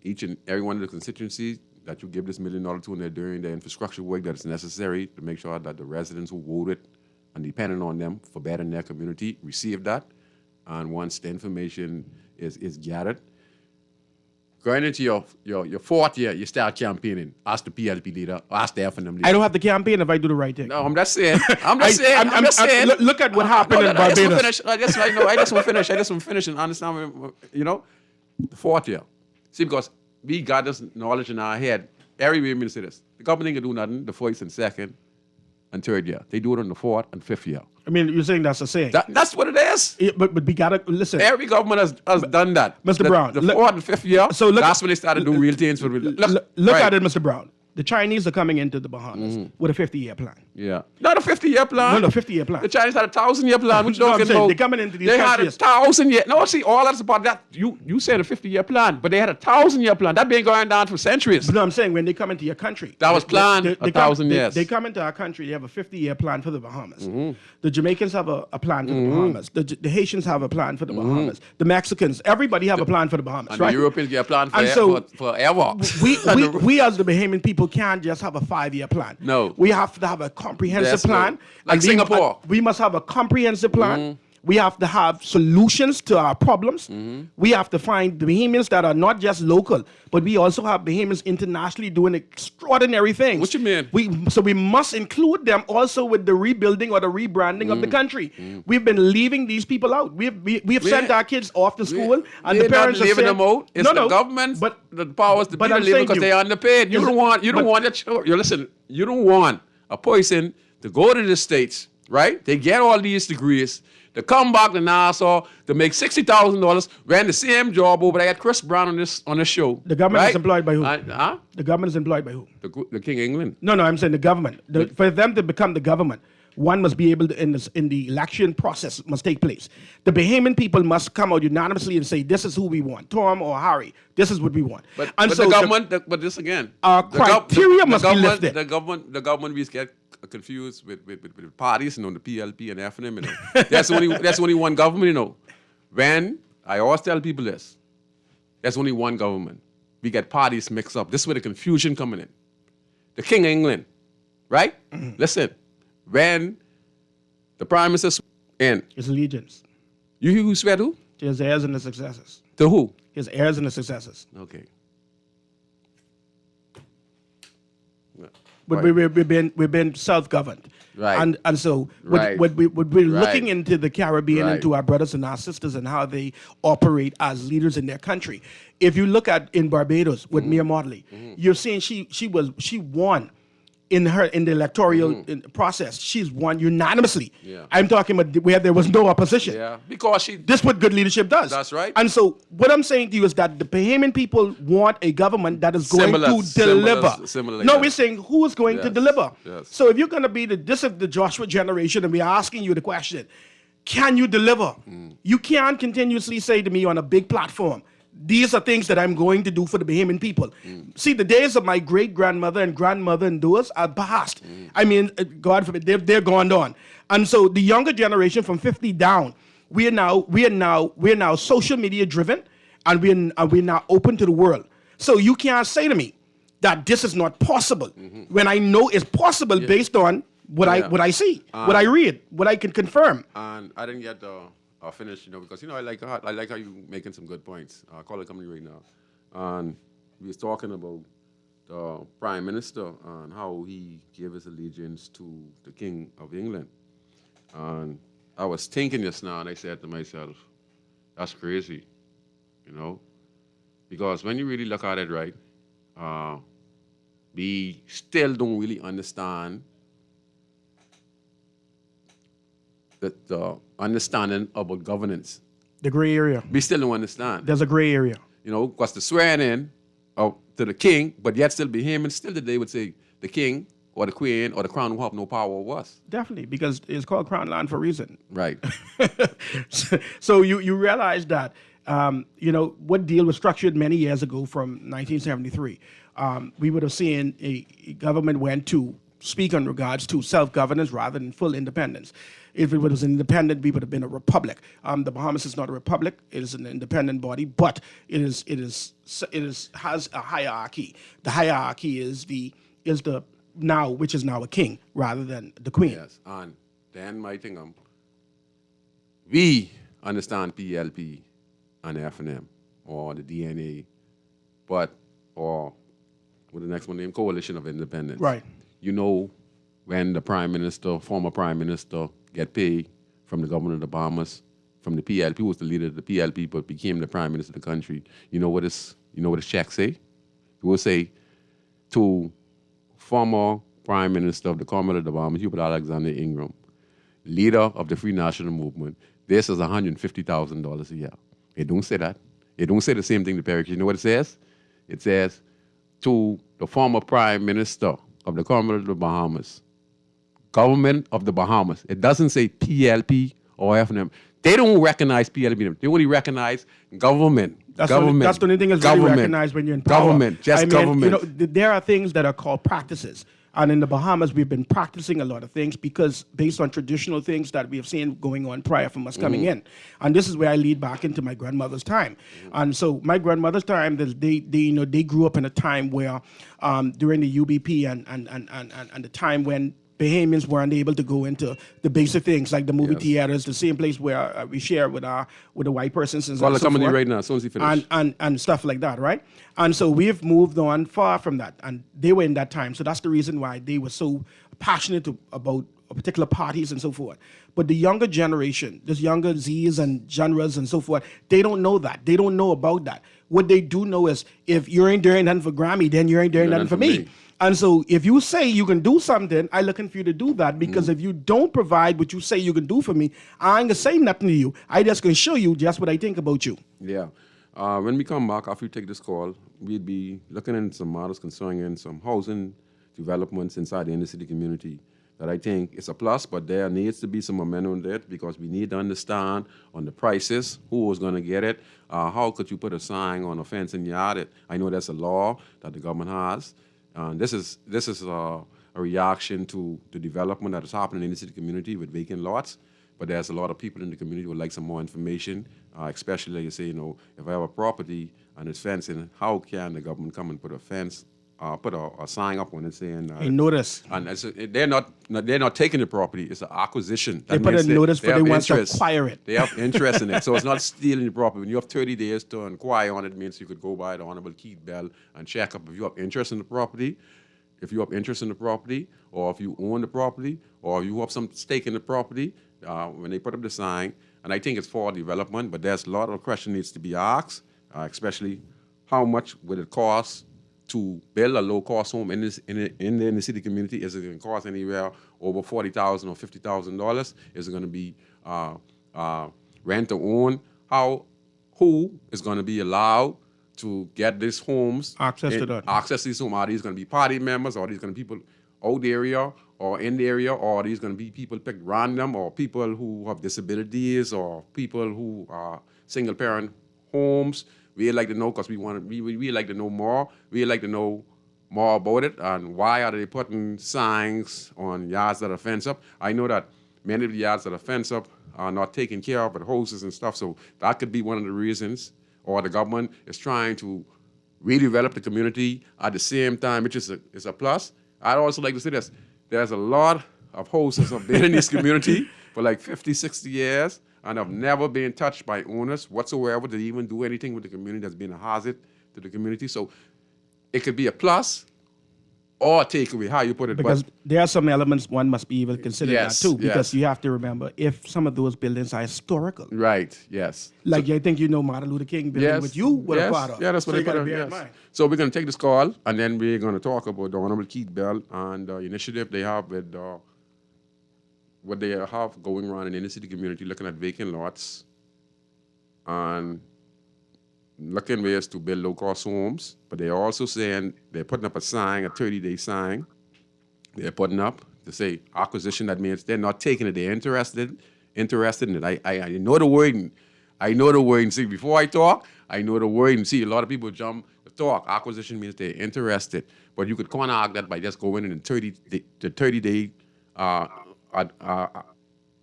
each and every one of the constituencies that you give this $1 million to, and they're doing the infrastructure work that is necessary to make sure that the residents who voted and depending on them for bettering their community receive that. And once the information is gathered, going into your fourth year, you start campaigning. Ask the PLP leader, ask the FNM leader. I don't have to campaign if I do the right thing. No, I'm just saying. I'm just saying. Look at what happened in Barbados. I just want to finish and understand, the fourth year. See, because we got this knowledge in our head. Every way we say this. The government can do nothing the first and second and third year. They do it on the fourth and fifth year. I mean, you're saying that's a saying. That's what it is. Yeah, but we got to listen. Every government has done that. Mr. Brown. The fourth and fifth year, that's when they started doing real things. Look at it, Mr. Brown. The Chinese are coming into the Bahamas with a 50-year plan. Yeah. Not a 50-year plan. No, 50-year plan. The Chinese had a 1,000-year plan. Which talking about? They're coming into these countries. countries. They had a 1,000-year. No, see, all that's about that. You said a 50-year plan, but they had a 1,000-year plan. That been going down for centuries. But no, I'm saying when they come into your country. That was planned 1,000 years. They come into our country, they have a 50-year plan for the Bahamas. The Jamaicans have a plan for the Bahamas. The Haitians have a plan for the Bahamas. The Mexicans, everybody have a plan for the Bahamas, and right? The Europeans get a plan forever. We as the Bahamian people can't just have a 5-year plan. No. We have to have a comprehensive plan. Like Singapore. We must have a comprehensive plan. We have to have solutions to our problems. We have to find the Bahamians that are not just local, but we also have Bahamians internationally doing extraordinary things. What you mean? So we must include them also with the rebuilding or the rebranding of the country. We've been leaving these people out. We have sent our kids off to school, and the parents are leaving saying, them out. It's the government, but the powers to be leaving because they're underpaid. You don't want your children. Listen, you don't want a person to go to the States, right? They get all these degrees. To come back to Nassau to make $60,000, ran the same job over there. I had Chris Brown on this show. The government is employed by who? The government is employed by who? The King of England. No, I'm saying the government. For them to become the government, one must be able to, in the election process must take place. The Bahamian people must come out unanimously and say, this is who we want, Tom or Harry. This is what we want. But the government, but this again. Our criteria must be lifted. The government, we get confused with parties, the PLP and FNM. That's only one government, When I always tell people this, there's only one government. We get parties mixed up. This is where the confusion coming in. The King of England, right? Listen, when the Prime Minister in his allegiance. You swear who? To his heirs and his successors. To who? His heirs and his successors. Okay. But Right. we've been self-governed. Right. And so Right. what we're looking Right. into the Caribbean, Right. into our brothers and our sisters and how they operate as leaders in their country. If you look at in Barbados with Mia Motley, you're seeing she won in the electoral process. She's won unanimously. Yeah. I'm talking about where there was no opposition. Yeah. Because she. This is what good leadership does. That's right. And so what I'm saying to you is that the Bahamian people want a government that is going Similar- to deliver. similar, No, yes. we're saying who is going to Yes, deliver. yes. So if you're going to be this of the Joshua generation, and we're asking you the question, can you deliver? You can't continuously say to me on a big platform, these are things that I'm going to do for the Bahamian people. See, the days of my great-grandmother and grandmother and those are past. I mean, God forbid, they're gone on. And so the younger generation from 50 down, we're now social media driven, and we're now open to the world. So you can't say to me that this is not possible when I know it's possible based on what Yeah. I see, what I read, what I can confirm. And I didn't get finish, because I like how you making some good points. Call it company right now, and we was talking about the Prime Minister and how he gave his allegiance to the King of England. And I was thinking just now, and I said to myself, "That's crazy," because when you really look at it, right, we still don't really understand the understanding about governance. The gray area. We still don't understand. There's a gray area. Because the swearing in to the king, but yet still be him, and still today would say the king or the queen or the crown will have no power over us. Definitely, because it's called Crown Land for a reason. Right. So you realize that, what deal was structured many years ago from 1973. We would have seen a government went to speak in regards to self-governance rather than full independence. If it was independent, we would have been a republic. The Bahamas is not a republic; it is an independent body, but it has a hierarchy. The hierarchy is the now, which is now a king rather than the queen. Yes. And then my thing, we understand PLP and FNM or the DNA, or with the next one named Coalition of Independence. Right. When the former prime minister, get paid from the government of the Bahamas, from the PLP, who was the leader of the PLP, but became the prime minister of the country. You know what his check say? It will say to former prime minister of the Commonwealth of the Bahamas, Hubert Alexander Ingram, leader of the Free National Movement, this is $150,000 a year. It don't say that. It don't say the same thing to Perry. You know what it says? It says to the former prime minister of the Commonwealth of the Bahamas, government of the Bahamas. It doesn't say PLP or FNM. They don't recognize PLP. They only recognize government. That's government. The only thing that's really recognized when you're in power. Government, government. There are things that are called practices. And in the Bahamas, we've been practicing a lot of things because based on traditional things that we have seen going on prior from us coming in. And this is where I lead back into my grandmother's time. And so my grandmother's time, they grew up in a time where during the UBP and the time when Bahamians weren't able to go into the basic things like the movie theaters, the same place where we share with the white persons and Call so the company forth. right now, as soon as you finish. And stuff like that, right? And so we've moved on far from that, and they were in that time. So that's the reason why they were so passionate about particular parties and so forth. But the younger generation, this younger Z's and genres and so forth, they don't know that. They don't know about that. What they do know is if you ain't doing nothing for Grammy, then you ain't doing nothing for me. And so if you say you can do something, I'm looking for you to do that, because if you don't provide what you say you can do for me, I ain't going to say nothing to you. I just going to show you just what I think about you. Yeah. When we come back, after you take this call, we'd be looking into some matters concerning some housing developments inside the inner city community that I think is a plus, but there needs to be some momentum there because we need to understand on the prices, who is going to get it, how could you put a sign on a fence in your yard? I know that's a law that the government has. This is a reaction to the development that is happening in the city community with vacant lots. But there's a lot of people in the community who would like some more information, especially, like you say, if I have a property and it's fencing, how can the government come and put a fence put a sign up on it saying A notice. and they're not taking the property. It's an acquisition. They put a notice for they want to interest. acquire it. They have interest in it, so it's not stealing the property. When you have 30 days to inquire on it, means you could go by the Honorable Keith Bell and check up if you have interest in the property. If you have interest in the property, or if you own the property, or if you have some stake in the property, when they put up the sign, and I think it's for development, but there's a lot of questions needs to be asked, especially how much would it cost to build a low-cost home in the inner city community? Is it going to cost anywhere over $40,000 or $50,000? Is it going to be rent or own? Who is going to be allowed to get these homes? Access to that. Access to these homes. Are these going to be party members? Or are these going to be people out the area or in the area? Or are these going to be people picked random? Or people who have disabilities? Or people who are single-parent homes? We'd like to know because we like to know more. We'd like to know more about it and why are they putting signs on yards that are fenced up. I know that many of the yards that are fenced up are not taken care of, but houses and stuff. So that could be one of the reasons. Or the government is trying to redevelop the community at the same time, which is a plus. I'd also like to say this. There's a lot of houses have been in this community for like 50, 60 years and have never been touched by owners whatsoever to even do anything with the community that's been a hazard to the community. So it could be a plus or a takeaway, how you put it. Because there are some elements one must be able to consider Yes, that too. Because yes. you have to remember, if some of those buildings are historical. Right, yes. Like I think Martin Luther King building with you were a part of. Yeah, that's what so they you gotta put bear up, in yes. mind. So we're going to take this call, and then we're going to talk about the Honorable Keith Bell and the initiative they have with what they have going around in the inner city community, looking at vacant lots and looking ways to build low-cost homes. But they're also saying they're putting up a sign, a 30-day sign. They're putting up to say acquisition. That means they're not taking it. They're interested in it. I know the word. I know the word. And see, before I talk, I know the word. And see, a lot of people jump to talk. Acquisition means they're interested. But you could counteract that by just going in 30-day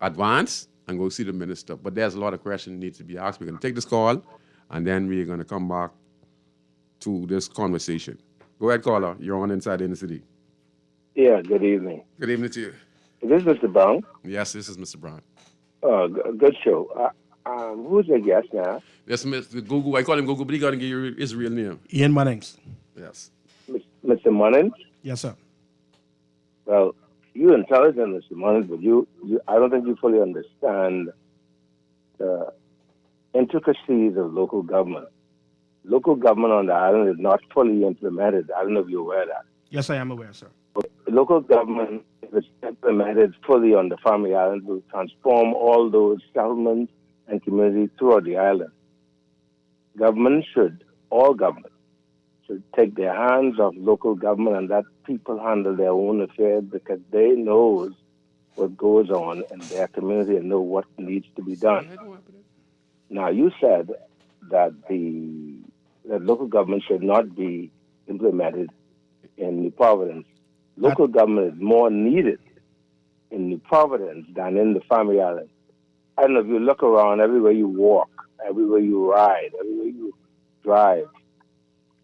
advance and go see the minister. But there's a lot of questions that need to be asked. We're going to take this call, and then we're going to come back to this conversation. Go ahead, caller. You're on Inside Inner City. Yeah, good evening. Good evening to you. Is this Mr. Brown? Yes, this is Mr. Brown. Good show. Who's your guest now? That's Mr. Google. I call him Google, but he got to give you his real name. Ian Munnings. Yes. Mr. Munnins? Yes, sir. Well, you're intelligent, Mr. Munnins, but I don't think you fully understand the intricacies of local government. Local government on the island is not fully implemented. I don't know if you're aware of that. Yes, I am aware, sir. Local government, if it's implemented fully on the family island, will transform all those settlements and communities throughout the island. All government should take their hands off local government and let people handle their own affairs because they know what goes on in their community and know what needs to be done. Now, you said that that local government should not be implemented in New Providence. Local government is more needed in New Providence than in the family island. I don't know if you look around, everywhere you walk, everywhere you ride, everywhere you drive,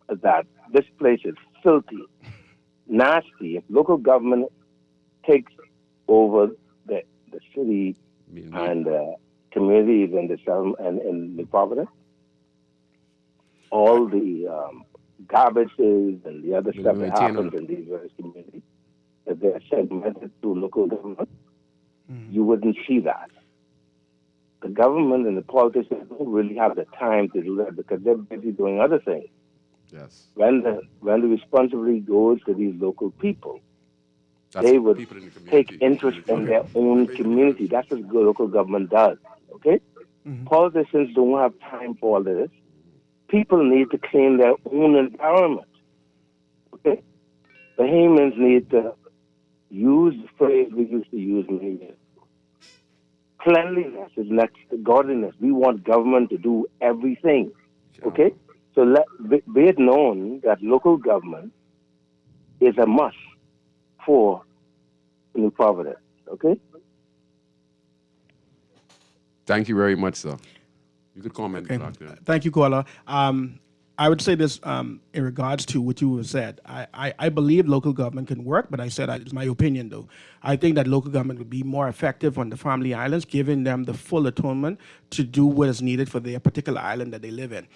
that this place is filthy, nasty. If local government takes over the city and communities in the and in New Providence, all the garbages and the other stuff that happens in these various communities, if they're segmented to local government, you wouldn't see that. The government and the politicians don't really have the time to do that because they're busy doing other things. Yes. When the responsibility goes to these local people, That's they would people in the community. take interest in their own community. That's what the local government does. Okay? Politicians don't have time for all this. People need to clean their own environment. Okay? Bahamians need to use the phrase we used to use many years ago. Cleanliness is next to godliness. We want government to do everything. Okay? So be it known that local government is a must for New Providence. Okay? Thank you very much, sir. You could comment, Okay. Doctor. Thank you, caller. I would say this in regards to what you have said. I believe local government can work, but I said it's my opinion, though. I think that local government would be more effective on the family islands, giving them the full atonement to do what is needed for their particular island that they live in.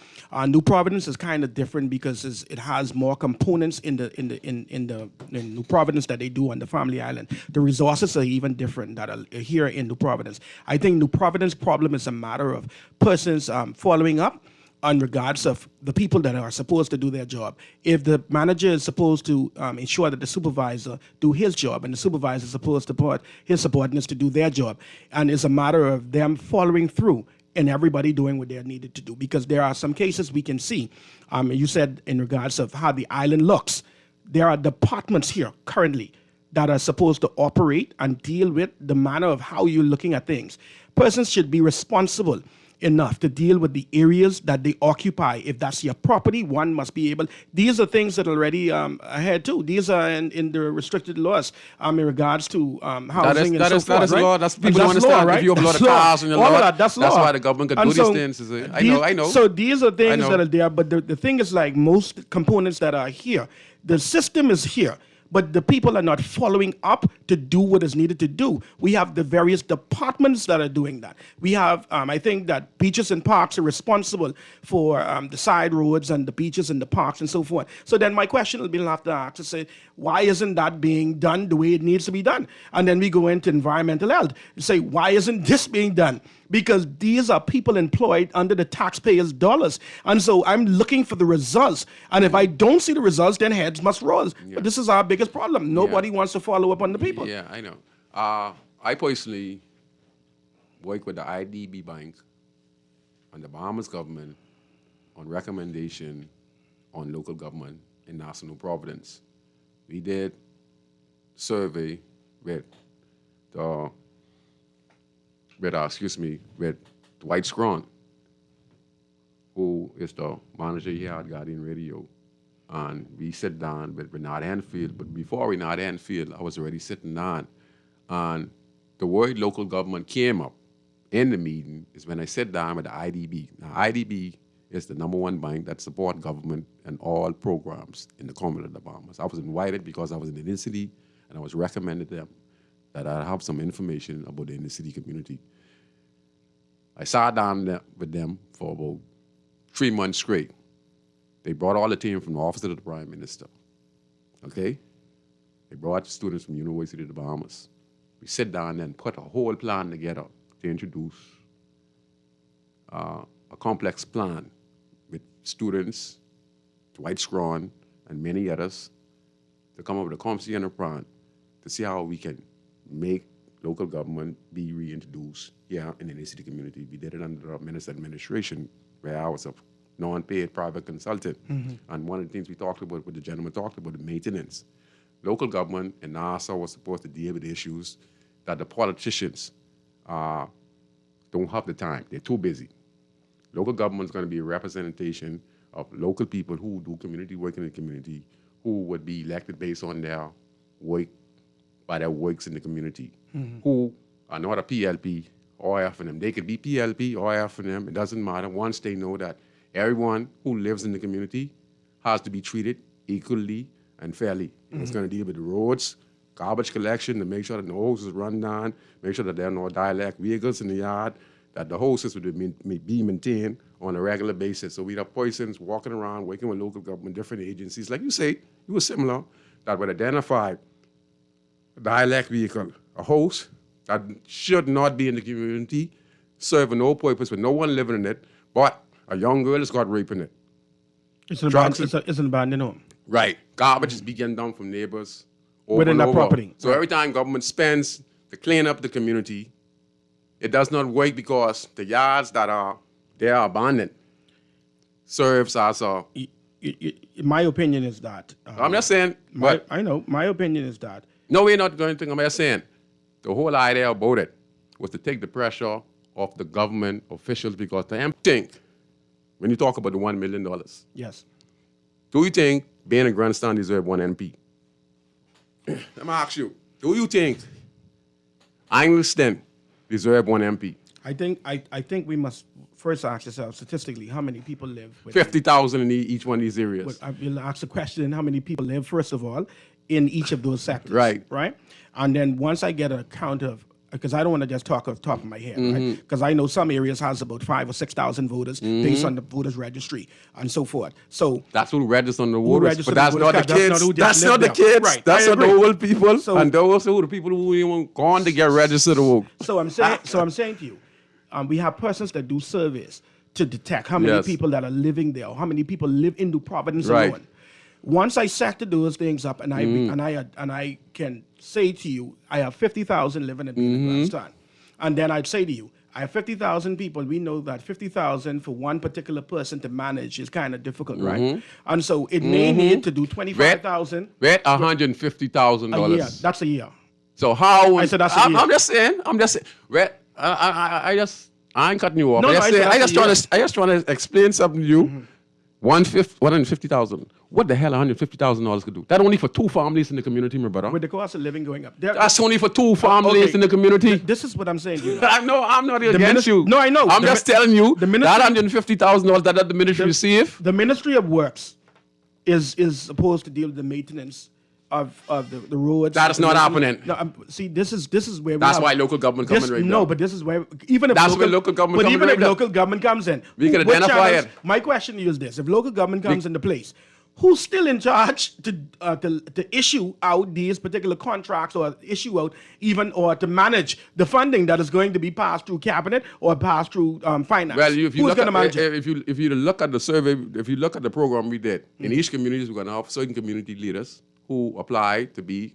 New Providence is kind of different because it has more components in New Providence that they do on the family island. The resources are even different that are here in New Providence. I think New Providence problem is a matter of persons following up on regards of the people that are supposed to do their job. If the manager is supposed to ensure that the supervisor do his job, and the supervisor is supposed to put his subordinates to do their job, and it's a matter of them following through and everybody doing what they're needed to do. Because there are some cases we can see. You said in regards of how the island looks, there are departments here currently that are supposed to operate and deal with the manner of how you're looking at things. Persons should be responsible enough to deal with the areas that they occupy. If that's your property, one must be able. These are things that are already ahead too. These are in the restricted laws in regards to housing and so forth. That is right? law. That's people And don't that's understand. law, right? If you have a lot of That's law. cars in your All of lot, that's law. why the government can And do so these things. I know. So these are things know. that are there, but the thing is, like most components that are here, the system is here, but the people are not following up to do what is needed to do. We have the various departments that are doing that. We have, I think that beaches and parks are responsible for the side roads and the beaches and the parks and so forth. So then my question will be, I'll have to ask to say, why isn't that being done the way it needs to be done? And then we go into environmental health and say, why isn't this being done? Because these are people employed under the taxpayers' dollars. And so I'm looking for the results. And if I don't see the results, then heads must roll. Yeah. But this is our biggest problem. Nobody wants to follow up on the people. Yeah, I know. I personally work with the IDB Bank and the Bahamas government on recommendation on local government in National Providence. We did survey with Dwight Scron, who is the manager here at Guardian Radio. And we sit down with Renard Enfield, but before Renard Enfield, I was already sitting down. And the word local government came up in the meeting is when I sat down with the IDB. Now, IDB is the #1 bank that support government and all programs in the Commonwealth of the Bahamas. I was invited because I was in the inner city, and I was recommended them that I have some information about the inner city community. I sat down with them for about 3 months straight. They brought all the team from the office of the Prime Minister, okay? They brought students from the University of the Bahamas. We sit down and put a whole plan together to introduce a complex plan with students, Dwight Scron, and many others to come up with a comprehensive plan to see how we can make local government be reintroduced here in the inner city community. We did it under the Minister's administration, where I was a non-paid private consultant. And one of the things we talked about, what the gentleman talked about, the maintenance. Local government and NASA was supposed to deal with issues that the politicians don't have the time. They're too busy. Local government is going to be a representation of local people who do community work in the community, who would be elected based on their work, by their works in the community, who are not a PLP or FNM. They could be PLP or FNM. It doesn't matter once they know that everyone who lives in the community has to be treated equally and fairly. It's going to deal with the roads, garbage collection, to make sure that no hoses run down, make sure that there are no dialect vehicles in the yard, that the whole system would be maintained on a regular basis. So we have persons walking around, working with local government, different agencies. Like you say, you were similar, that would identify a dialect vehicle, a host that should not be in the community, serving no purpose with no one living in it, but a young girl has got raped in it. It's an abandoned home. Right. Garbage is being done from neighbors within that property. So every time government spends to clean up the community, it does not work because the yards that are abandoned serves as a... My opinion is that... I'm not saying... I know. My opinion is that... No, we're not going to... I'm just saying the whole idea about it was to take the pressure off the government officials, because they think, when you talk about the $1 million, yes, do you think being a grandstand deserves 1 MP? Let me ask you, do you think Angleston deserves 1 MP? I think we must first ask ourselves statistically how many people live with 50,000 in each one of these areas. I will ask the question: how many people live, first of all, in each of those sectors? Right. Right. And then once I get a count of, because I don't want to just talk off the top of my head, right? Because I know some areas has about 5,000 or 6,000 voters based on the voters registry and so forth. So that's who registered on the voters, registered but that's the not the voters, that's not kids. who That's live not the there. kids. Right, That's I not the agree. old people, So- and those who the people who even gone to get registered to vote. So I'm saying to you, we have persons that do surveys to detect how many Yes. people that are living there, or how many people live in New Providence Right. alone. Once I sector those things up, and I can say to you, I have 50,000 living in Afghanistan, and then I'd say to you, I have 50,000 people. We know that 50,000 for one particular person to manage is kind of difficult, right? And so it may need to do 25,000 We're at a year. $150,000. That's a year. So how? I said that's a I'm year. just saying. I ain't cutting you off. No, I no, just I say, said I that's just trying to explain something to you. 150,000. What the hell $150,000 could do? That only for 2 families in the community, my brother. With the cost of living going up. That's only for 2 families okay. in the community. This is what I'm saying to you. I know I'm not against you. No, I know. I'm just telling you the ministry- that $150,000 that the ministry receive. The Ministry of Works is supposed to deal with the maintenance of the roads. That is not happening. No, see, this is where we That's have- why local government this, coming right No, now. but this is where even if That's where local government but coming even right if now. local government comes in, We can what identify channels- it. My question to you is this: if local government comes into place, who's still in charge to issue out these particular contracts, or issue out or to manage the funding that is going to be passed through cabinet or passed through finance? Well, if you who's look going to manage at it? if you look at the survey, if you look at the program we did in each community, we're going to have certain community leaders who apply to be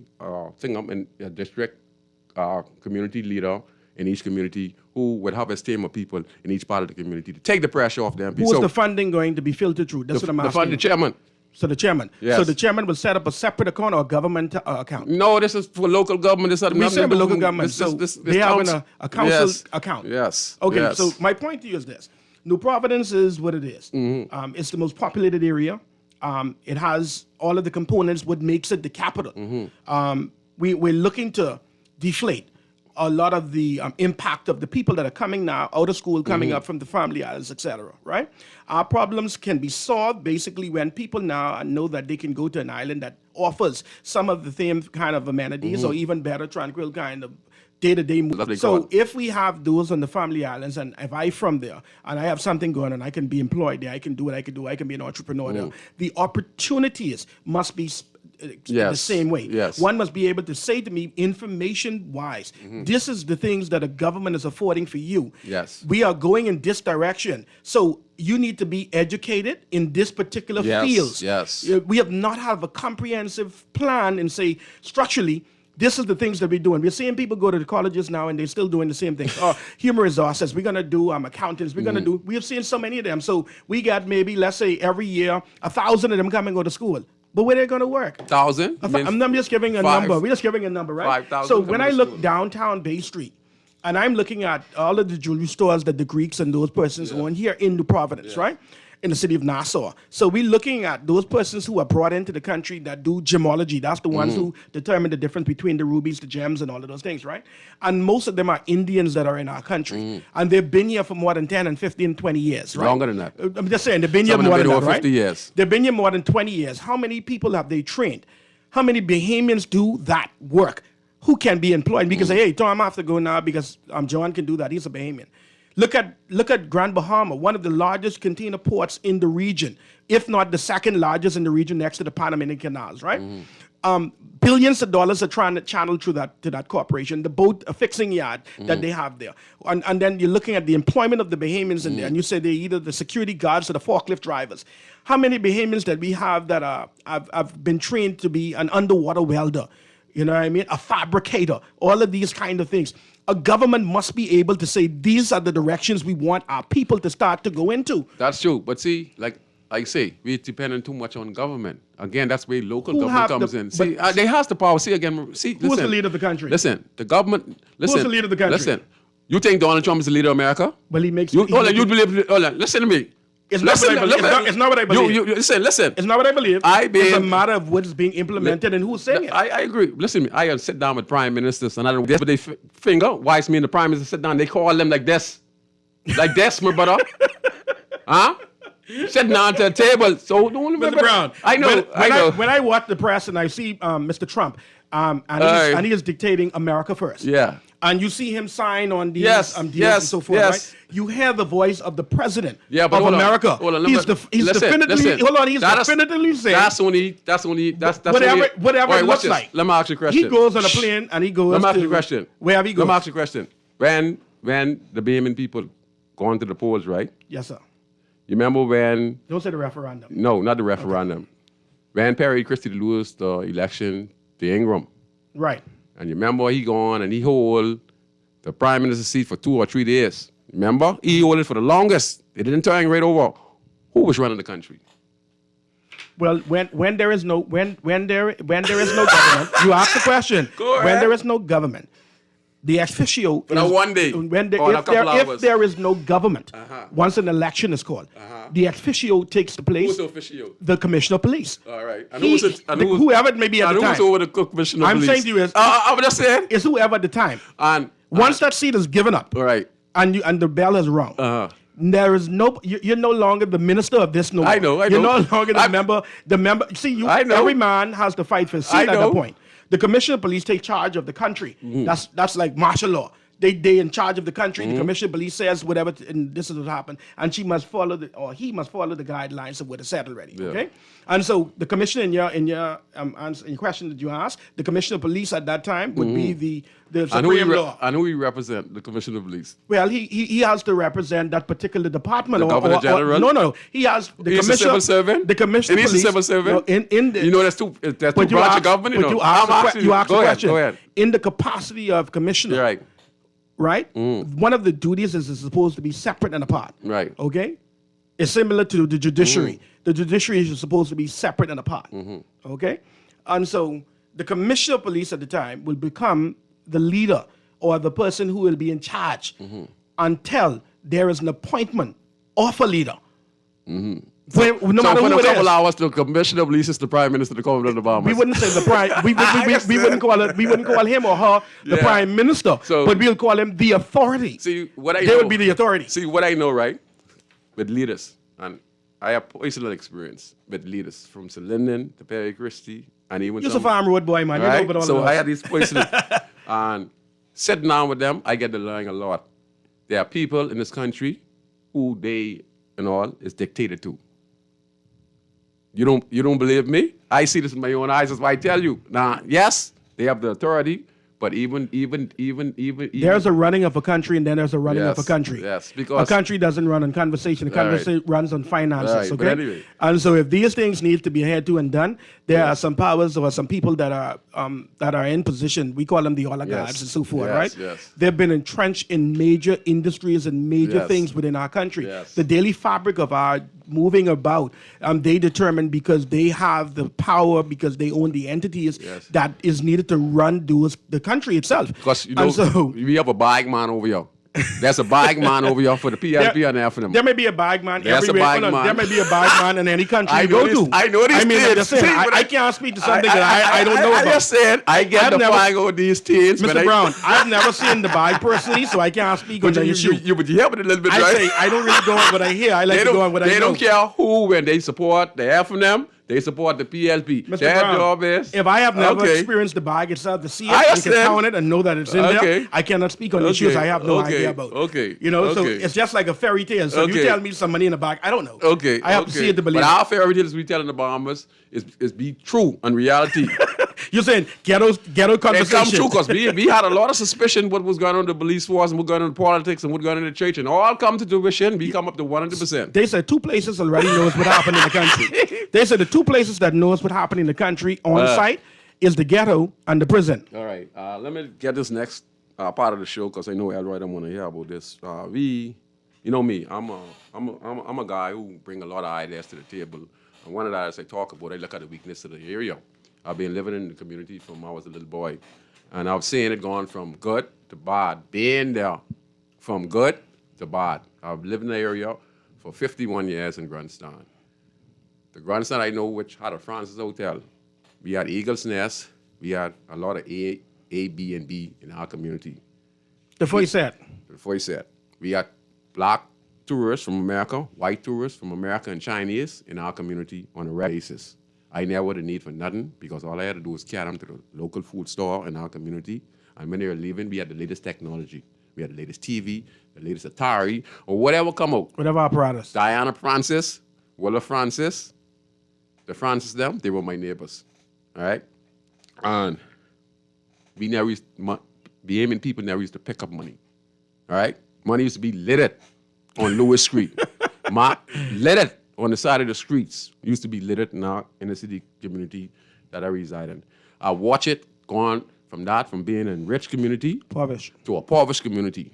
in a district community leader in each community, who would have a team of people in each part of the community to take the pressure off them. Who's the funding going to be filtered through? That's what I'm asking. The chairman. So the chairman. Yes. So the chairman will set up a separate account or government account. No, this is for local government. This has We nothing say to do local with- government. this- So this they have counts- a council Yes. account. Yes. Okay. Yes. So my point to you is this: New Providence is what it is. Mm-hmm. It's the most populated area. It has all of the components what makes it the capital. Mm-hmm. We're looking to deflate a lot of the impact of the people that are coming now out of school, coming Mm-hmm. up from the family islands, etc. Right? Our problems can be solved basically when people now know that they can go to an island that offers some of the same kind of amenities, or even better, tranquil kind of day-to-day Lovely movement. So call. if we have those on the family islands, and if I from there and I have something going on, I can be employed there, I can do what I can do, I can be an entrepreneur there. The opportunities must be the Yes. same way. Yes. One must be able to say to me, information-wise, this is the things that a government is affording for you. Yes. We are going in this direction. So you need to be educated in this particular Yes, field. yes. We have not have a comprehensive plan and say, structurally, this is the things that we're doing. We're seeing people go to the colleges now and they're still doing the same thing. Human resources, we're going to do accountants, we're going to do, we have seen so many of them. So we got maybe, let's say every year, 1,000 of them come and go to school. But where they're going to work? 1,000? I'm just giving a number. We're just giving a number, right? 5,000 So coming when to I look school. downtown Bay Street, and I'm looking at all of the jewelry stores that the Greeks and those persons own here in New Providence, right? In the city of Nassau. So we're looking at those persons who are brought into the country that do gemology. That's the ones who determine the difference between the rubies, the gems, and all of those things, right? And most of them are Indians that are in our country. And they've been here for more than 10 and 15, 20 years, right? Longer than that. I'm just saying, they've been here Some of them more been than over that, 50 right? years. They've been here more than 20 years. How many people have they trained? How many Bahamians do that work? Who can be employed? Because hey, Tom, I have to go now because John can do that. He's a Bahamian. Look at Grand Bahama, one of the largest container ports in the region, if not the second largest in the region next to the Panamanian canals, right? Billions of dollars are trying to channel through that to that corporation, the boat fixing yard that they have there. And then you're looking at the employment of the Bahamians in there, and you say they're either the security guards or the forklift drivers. How many Bahamians that we have that have been trained to be an underwater welder? You know what I mean? A fabricator, all of these kind of things. A government must be able to say, these are the directions we want our people to start to go into. That's true. But see, like I say, we're depending too much on government. Again, that's where local Who government have comes the- in. See, but- they has the power. See, again, see, Who's listen. the leader of the country? Listen, the government, listen. the leader of the country? Listen, you think Donald Trump is the leader of America? Well, he makes... Hold on, listen to me. It's not what I believe. It's not what I believe. You listen. It's not what I believe. It's a matter of what is being implemented and who's saying it. I agree. Listen to me. I sit down with prime ministers and I don't. But they finger. Why is me and the prime minister sit down? They call them like this, my brother. Huh? Sitting down to the table. So don't remember. Mr. Brown. I know. When I watch the press and I see Mr. Trump, and he is dictating America first. Yeah. And you see him sign on these deals yes, and so forth, yes. right? You hear the voice of the president but of hold America. On. Hold on, He's definitively saying that's only whatever it looks like. Let me ask you a question. He goes on a plane and he goes Let me ask you a question. Wherever he goes. Let me ask you a question. When the Bahamian people going to the polls, right? Yes, sir. You remember when? Don't say the referendum. No, not the referendum. Okay. When Perry Christie lost the election to Ingram. Right. And you remember he gone and he hold the prime minister's seat for 2 or 3 days. Remember? He hold it for the longest. They didn't turn right over. Who was running the country? Well, when there is no government, you ask the question. When there is no government, the ex officio for is one day. If there is no government, once an election is called, the ex officio takes the place. Who's the officio? The commissioner of police. All right. And whoever it may be at the time. Who's over the commissioner of police? I'm saying to you is. I'm just saying. It's whoever at the time. And once that seat is given up. All right. And the bell has rung. There is no. You're no longer the minister of this. No more. I know. You're no longer the member. The member. See, every man has to fight for a seat at that point. The commissioner of police take charge of the country. That's like martial law. They in charge of the country. The commissioner of police says whatever, and this is what happened, and he must follow the guidelines of what is said already. Yeah. Okay, and so the commissioner in your question that you asked, the commissioner of police at that time would be the supreme law. And who he represent, the commissioner of police? Well, he has to represent that particular department. The governor general. No. He has the he's commissioner. A civil servant. The commissioner of police. He's a civil servant. There's two branches of government. You ask the question. Go ahead. In the capacity of commissioner. You're right. Right? One of the duties is supposed to be separate and apart. Right. Okay? It's similar to the judiciary. The judiciary is supposed to be separate and apart. Okay? And so the commissioner of police at the time will become the leader or the person who will be in charge until there is an appointment of a leader. No matter who it is. Couple hours, the commissioner of police is the prime minister, the governor of the Bahamas. We wouldn't say the prime. We wouldn't call him or her the prime minister. But we'll call him the authority. See what they would be the authority. See what I know, right? With leaders, and I have personal experience with leaders from St. Linden to Perry Christie, and even you're a farm road boy, man. Right? You know, so I had these personal, and sitting down with them, I get to learn a lot. There are people in this country who they and all is dictated to. You don't believe me? I see this in my own eyes. That's why I tell you. Now, yes, they have the authority, but even there's a running of a country, and then there's a running of a country. Yes, because a country doesn't run on conversation. A conversation runs on finances. Right, okay. Anyway. And so, if these things need to be adhered to and done, there are some powers or some people that are in position. We call them the oligarchs and so forth. Right? Yes. They've been entrenched in major industries and major things within our country. Yes. The daily fabric of our moving about, they determine because they have the power, because they own the entities that is needed to run the country itself. Because we have a bag man over here. There's a bag man over here for the PLP and for them. There may be a bag man There's everywhere. A bag man. There may be a bag man in any country you go to. I know these things. I can't speak to something that I don't know about. I just said I get the flag over these things. Mr. Brown, I've never seen the bag personally, so I can't speak on the issue. But you help it a little bit, right? I say I don't really go on what I hear. I like to go on what I know. They don't care who, when they support the F from them. They support the PLP. Mr. Their Brown, job is. If I have never experienced the bag itself, to see it and can count it and know that it's in there, I cannot speak on issues I have no idea about. Okay. You know, so it's just like a fairy tale. So you tell me some money in the bag, I don't know. Okay. I have to see it to believe but our fairy tales we tell in the Bahamas is be true and reality. You're saying ghetto conversation. It comes true because we had a lot of suspicion what was going on in the police force and what going on in politics and what going on in the church, and all come to fruition. We come up to 100%. They said 2 places already knows what happened in the country. They said the 2 places that knows what happened in the country on site is the ghetto and the prison. All right. Let me get this next part of the show because I know Elroy don't want to hear about this. You know me. I'm a guy who bring a lot of ideas to the table. And one of the ideas I talk about, I look at the weakness of the area. I've been living in the community from I was a little boy. And I've seen it gone from good to bad. Being there from good to bad. I've lived in the area for 51 years in Grandstand. The Grandstand I know, which had a Francis Hotel. We had Eagle's Nest. We had a lot of A, B, and B in our community. Before you said. We had black tourists from America, white tourists from America, and Chinese in our community on a regular basis. I never had a need for nothing because all I had to do was carry them to the local food store in our community. And when they were leaving, we had the latest technology. We had the latest TV, the latest Atari, or whatever come out. Whatever apparatus. Diana Francis, Willa Francis, the Francis them, they were my neighbors. All right? And we never used, Bahamian people never used to pick up money. All right? Money used to be littered on Lewis Street. Littered on the side of the streets. Used to be littered in our inner city community that I reside in. I watch it going from being in a rich community to a impoverished community.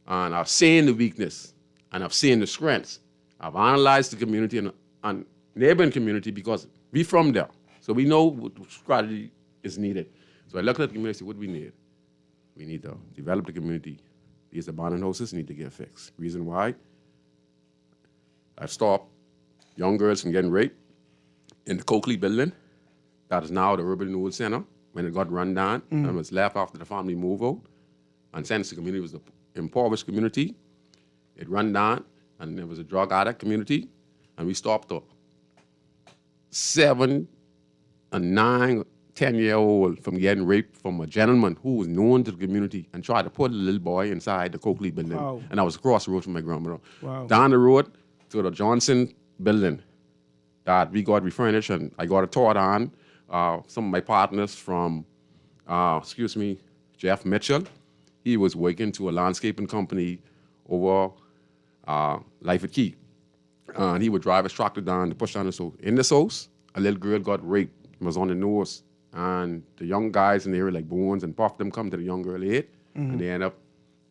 And I've seen the weakness and I've seen the strengths. I've analyzed the community and neighboring community because we from there. So we know what strategy is needed. So I look at the community and say, what do we need? We need to develop the community. These abandoned houses need to get fixed. Reason why? I've stopped young girls from getting raped in the Coakley building. That is now the Urban Renewal Center. When it got run down and was left after the family moved out. And since the community was the impoverished community, it run down and there was a drug addict community. And we stopped a 7 and 9, 10-year-old from getting raped from a gentleman who was known to the community and tried to put a little boy inside the Coakley building. Wow. And I was across the road from my grandmother. Wow. Down the road to the Johnson building that we got refurnished and I got a tour on. Some of my partners from, Jeff Mitchell. He was working to a landscaping company over Life at Key. And he would drive his tractor down to push down his house. In this house, a little girl got raped, was on the nose. And the young guys in the area like Bones and Puff them come to the young girl aid. And they end up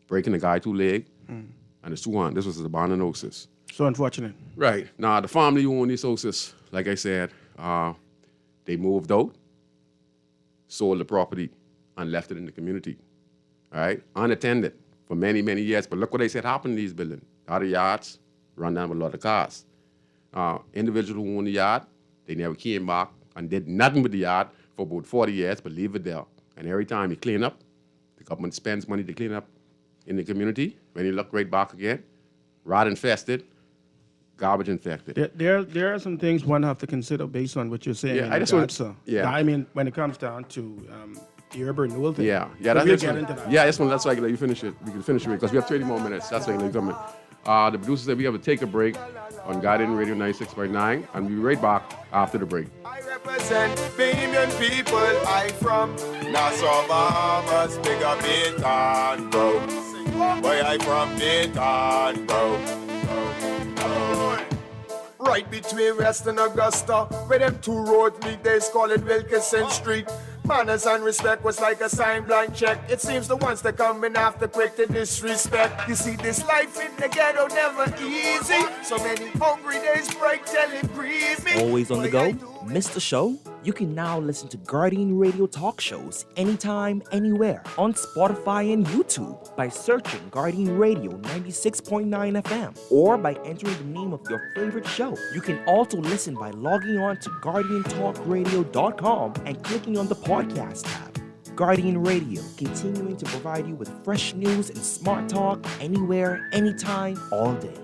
breaking the guy 2 legs and his 2 hands. This was his abandoned houses. So unfortunate. Right. Now, the family who owned these houses, like I said, they moved out, sold the property, and left it in the community, all right? Unattended for many, many years. But look what they said happened in these buildings. Other yards run down with a lot of cars. Individuals who owned the yard, they never came back and did nothing with the yard for about 40 years, but leave it there. And every time you clean up, the government spends money to clean up in the community. When you look right back again, rot infested, garbage infected. There are some things one have to consider based on what you're saying. Yeah, I just want. Yeah, I mean, when it comes down to the urban renewal thing. Yeah, we'll get into that. Yeah, this one. That's why you finish it. We can finish it because we have 30 more minutes. That's why you come in. The producer said we have to take a break on Guardian Radio 96.9, and we'll be right back after the break. I represent Bahamian people. I from Nassau, Bahamas, big up Baytown, bro. Boy, I from Baytown, bro. Right between West and Augusta, where them 2 roads meet, they call it Wilkinson Street. Manners and respect was like a sign blank check. It seems the ones that come in after quick to disrespect. You see, this life in the ghetto never easy. So many hungry days break till it grieve me. Always on the go? Missed the show? You can now listen to Guardian Radio talk shows anytime, anywhere on Spotify and YouTube by searching Guardian Radio 96.9 FM or by entering the name of your favorite show. You can also listen by logging on to GuardianTalkRadio.com and clicking on the podcast tab. Guardian Radio, continuing to provide you with fresh news and smart talk anywhere, anytime, all day.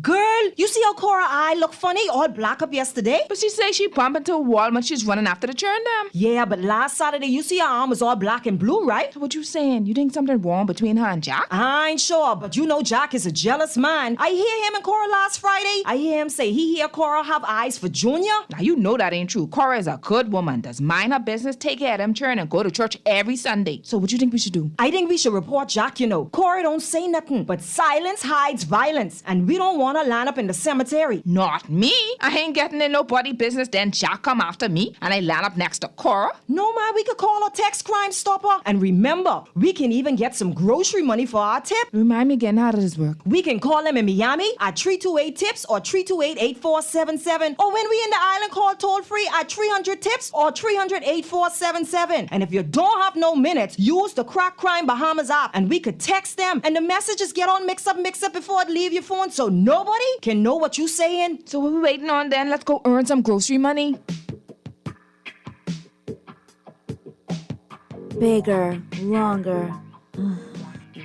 Girl, you see how Cora eye look funny, all black up yesterday? But she say she bumped into a wall when she's running after the churn dam. Yeah, but last Saturday, you see her arm was all black and blue, right? So what you saying? You think something wrong between her and Jack? I ain't sure, but you know Jack is a jealous man. I hear him and Cora last Friday. I hear him say he hear Cora have eyes for Junior. Now you know that ain't true. Cora is a good woman, does mind her business, take care of them churn, and go to church every Sunday. So what you think we should do? I think we should report Jack, you know. Cora don't say nothing, but silence hides violence, and we don't want to line up in the cemetery. Not me. I ain't getting in nobody business. Then Jack come after me and I land up next to Cora. No, man, we could call a text Crime Stopper. And remember, we can even get some grocery money for our tip. Remind me again, how does this work? We can call them in Miami at 328-TIPS or 328-8477. Or when we in the island, call toll free at 300-TIPS or 300-8477. And if you don't have no minutes, use the Crack Crime Bahamas app and we could text them and the messages get on mix up before it leave your phone, so no nobody can know what you saying. So what we waiting on then? Let's go earn some grocery money. Bigger, longer,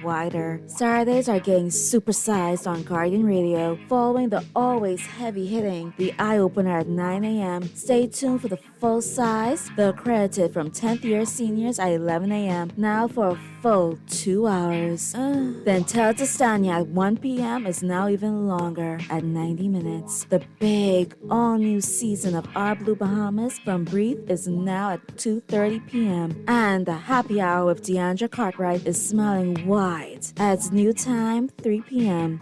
wider. Saturdays are getting supersized on Guardian Radio, following the always heavy-hitting The Eye Opener at 9 a.m. Stay tuned for the full size, The Accredited from 10th year seniors at 11 a.m. Now for a full 2 hours. Then Tell It to Stanya at 1 p.m. is now even longer at 90 minutes. The big, all-new season of Our Blue Bahamas from Breathe is now at 2:30 p.m. And the Happy Hour with Deandra Cartwright is smiling wide at its new time, 3 p.m.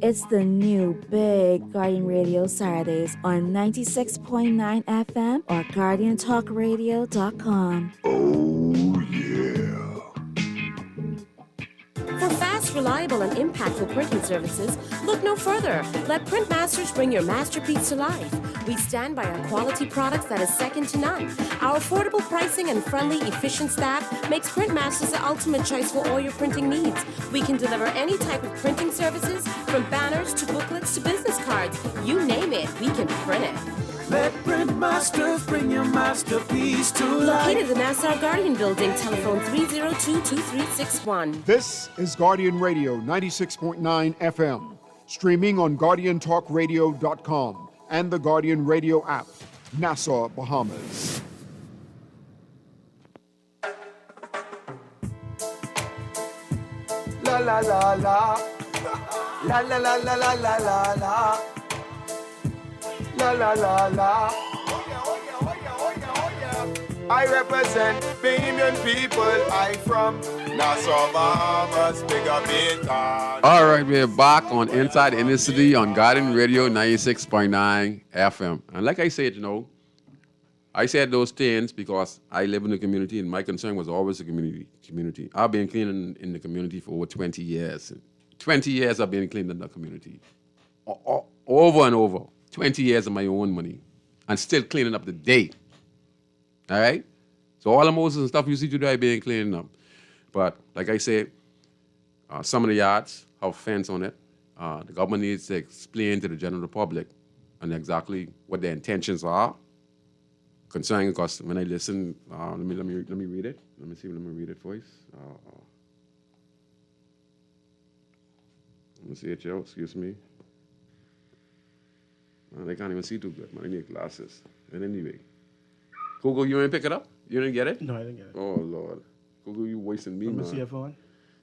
It's the new big Guardian Radio Saturdays on 96.9 FM or GuardianTalkRadio.com. Oh, yeah. For fast, reliable, and impactful printing services, look no further. Let Printmasters bring your masterpiece to life. We stand by our quality products that is second to none. Our affordable pricing and friendly, efficient staff makes Printmasters the ultimate choice for all your printing needs. We can deliver any type of printing services, from banners to booklets to business cards. You name it, we can print it. Let Printmasters bring your masterpiece to life. Located in the Nassau Guardian Building, telephone 302-2361. This is Guardian Radio 96.9 FM, streaming on GuardianTalkRadio.com and the Guardian Radio app, Nassau, Bahamas. La la la la. La la la la la la la la. La la la la. I represent Bahamian people. I from Nassau, Bahamas, big up in town. All right, we're back on Inside the Inner City on Guardian Radio 96.9 FM. And like I said, I said those things because I live in the community and my concern was always the community. I've been cleaning in the community for over 20 years. 20 years I've been cleaning in the community. Over and over. 20 years of my own money. And still cleaning up the day. All right? So all the Moses and stuff you see today, I've been cleaning up. But like I said, some of the yards have fence on it. The government needs to explain to the general public and exactly what their intentions are concerning, because when I listen, let me read it. Let me read it first. Let me see it, Joe. Excuse me. They can't even see too good, man. I need glasses. But anyway. Google, you didn't pick it up? You didn't get it? No, I didn't get it. Oh, Lord. Google, you wasting me, man. Let me see your phone.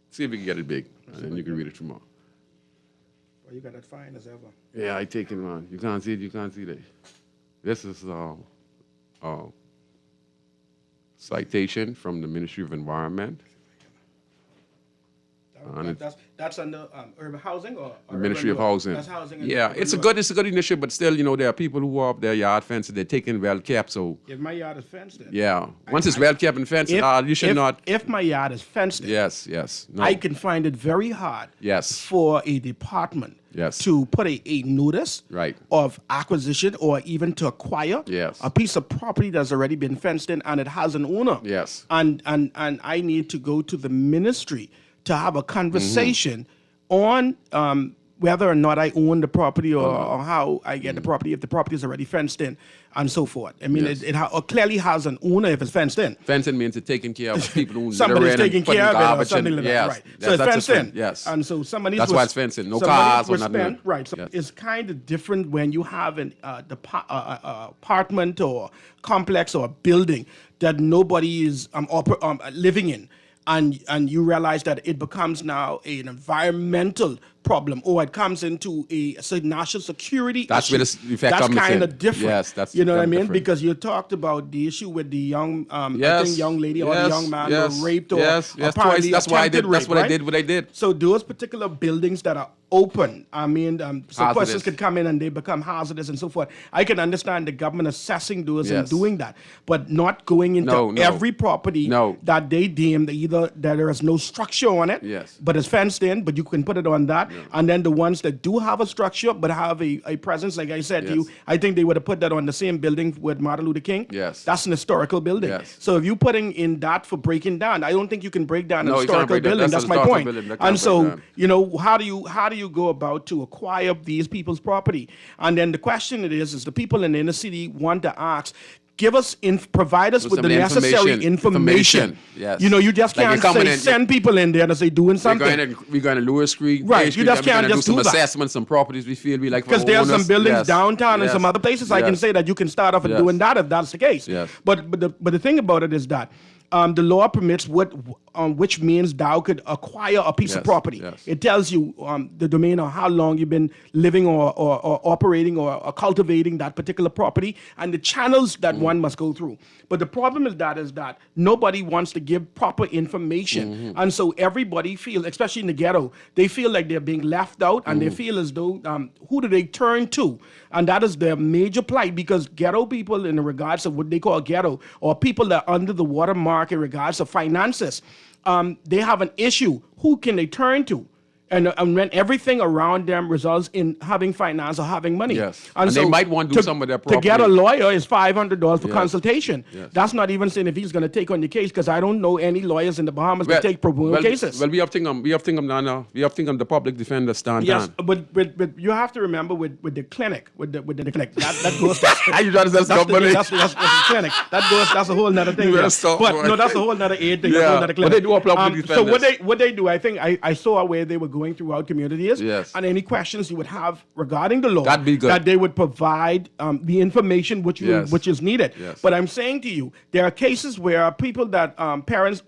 See if you can get it big, and then you can read it tomorrow. Well, you got that fine as ever. Yeah, I take it, man. You can't see it, you can't see that. This is citation from the Ministry of Environment. That's under urban housing or Ministry of Housing. That's housing. Yeah, it's a good initiative, but still, there are people who are up their yard fence and they're taking well kept. So if my yard is fenced in. Yeah, once it's well kept and fenced, you should not. If my yard is fenced in. Yes. No. I can find it very hard. Yes. For a department. Yes. To put a notice. Right. Of acquisition or even to acquire. Yes. A piece of property that's already been fenced in and it has an owner. Yes. And I need to go to the ministry to have a conversation on whether or not I own the property or how I get the property, if the property is already fenced in and so forth. I mean, it clearly has an owner if it's fenced in. Fencing means it's taking care of people who somebody's taking care of it or something like that. Yes, right. So it's fenced in. Yes. And so somebody's that's why it's fenced in. No cars or nothing. Right. So it's kind of different when you have an apartment or complex or a building that nobody is living in. And you realize that it becomes now an environmental problem, or it comes into a national security that's issue. Where the effect that's comes kind in. of different. Yes, that's you know what I mean? different. Because you talked about the issue with the young, I yes. think young lady or the young man who were raped or Twice. apparently That's why I did. rape, That's what right? I did. What I did. So those particular buildings that are open, I mean, some persons could come in and they become hazardous and so forth. I can understand the government assessing those and doing that, but not going into every property that they deem that either that there is no structure on it, but it's fenced in, but you can put it on that, And then the ones that do have a structure but have a presence, like I said to you, I think they would have put that on the same building with Martin Luther King. Yes. That's an historical building. Yes. So if you're putting in that for breaking down, I don't think you can break down an No, you can't historical break that. building. That's That's a my historical point. building. That can't And break so, down. you know, how do you go about to acquire these people's property? And then the question it is the people in the inner city want to ask, provide us with the some necessary information. Yes. You know, you just Like can't you're coming say in- send people in there and say doing something. We're going to Lewis Street, Right, Bay you Street, just and we're can't gonna just do some do that. assessments, some properties we feel we like. Because there's some buildings downtown and some other places I can Yes. say that you can start off and Yes. doing that if that's the case. Yes. But the thing about it is that the law permits which means thou could acquire a piece of Yes, property. yes. It tells you the domain or how long you've been living or operating or cultivating that particular property and the channels that one must go through. But the problem is that nobody wants to give proper information. And so everybody feels, especially in the ghetto, they feel like they're being left out and they feel as though, who do they turn to? And that is their major plight because ghetto people in regards of what they call ghetto or people that are under the watermark in regards of finances, they have an issue. Who can they turn to? And when everything around them results in having finance or having money. Yes. And they might want to do some of their To get a property. lawyer is $500 for Yes. consultation. Yes. That's not even saying if he's going to take on the case because I don't know any lawyers in the Bahamas that take pro bono cases. Well, we have thing now. We have the public defender stand Yes, down. but you have to remember with the clinic, with the clinic, that goes. You trying to say company? That's the clinic. That's a whole nother thing. You better there. stop, But boy. no, that's a whole nother aid thing. Yeah, That's a whole nother but clinic. they do a public So defenders. what they do, I think I saw where they were going throughout communities. Yes. And any questions you would have regarding the law, That'd be good. that they would provide the information which is needed. Yes. But I'm saying to you, there are cases where people that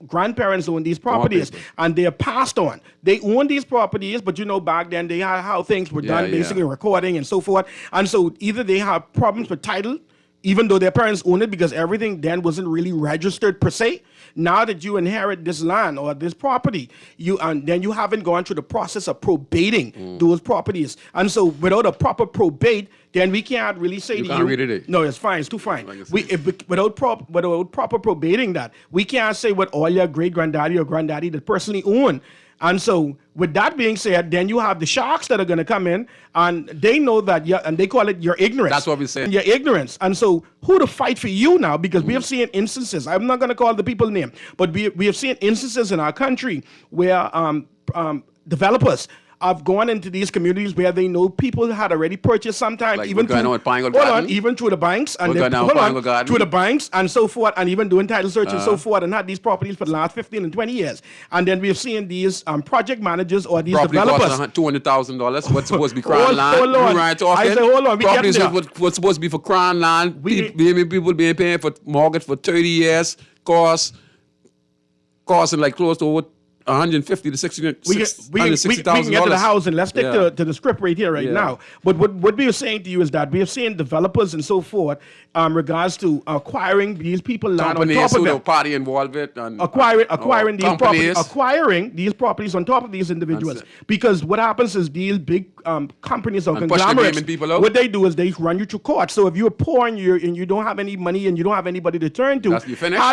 grandparents own these properties people. and they are passed on. They own these properties, but you know back then they had how things were done, basically recording and so forth. And so either they have problems with title, even though their parents own it, because everything then wasn't really registered per se. Now that you inherit this land or this property, then you haven't gone through the process of probating those properties. And so without a proper probate, then we can't really say You to can't you, read it. no, it's fine, it's too fine. Without proper probating that, we can't say what all your great-granddaddy or granddaddy that personally own. And so, with that being said, then you have the sharks that are going to come in, and they know that, and they call it your ignorance. That's what we say. Your ignorance. And so, who to fight for you now? Because we have seen instances. I'm not going to call the people's name, but we have seen instances in our country where developers have gone into these communities where they know people had already purchased sometimes, Like even we're going through, on with Pinewood hold on, Garden? even through the banks, and We're going on with Pinewood Garden? through the banks and so forth, and even doing title search and so forth, and had these properties for the last 15 and 20 years. And then we've seen these project managers or these Property developers. costs $200,000. What's supposed to be crown land? Hold on. You right talking? I say, hold on, we Properties getting there. what's supposed to be for crown land. People being paying for mortgage for 30 years. Costing like close to what? $150,000 to $160,000. We can get to the housing. Let's stick Yeah. to the script right here, right now. But what we are saying to you is that we have seen developers and so forth regards to acquiring these people land on Companies top of who them. the party involved with. And, Acquiring these companies. acquiring these properties on top of these individuals. Because what happens is these big companies or And push the conglomerates, gaming people out. what they do is they run you to court. So if you're poor and you don't have any money and you don't have anybody to turn to, That's- you finished? how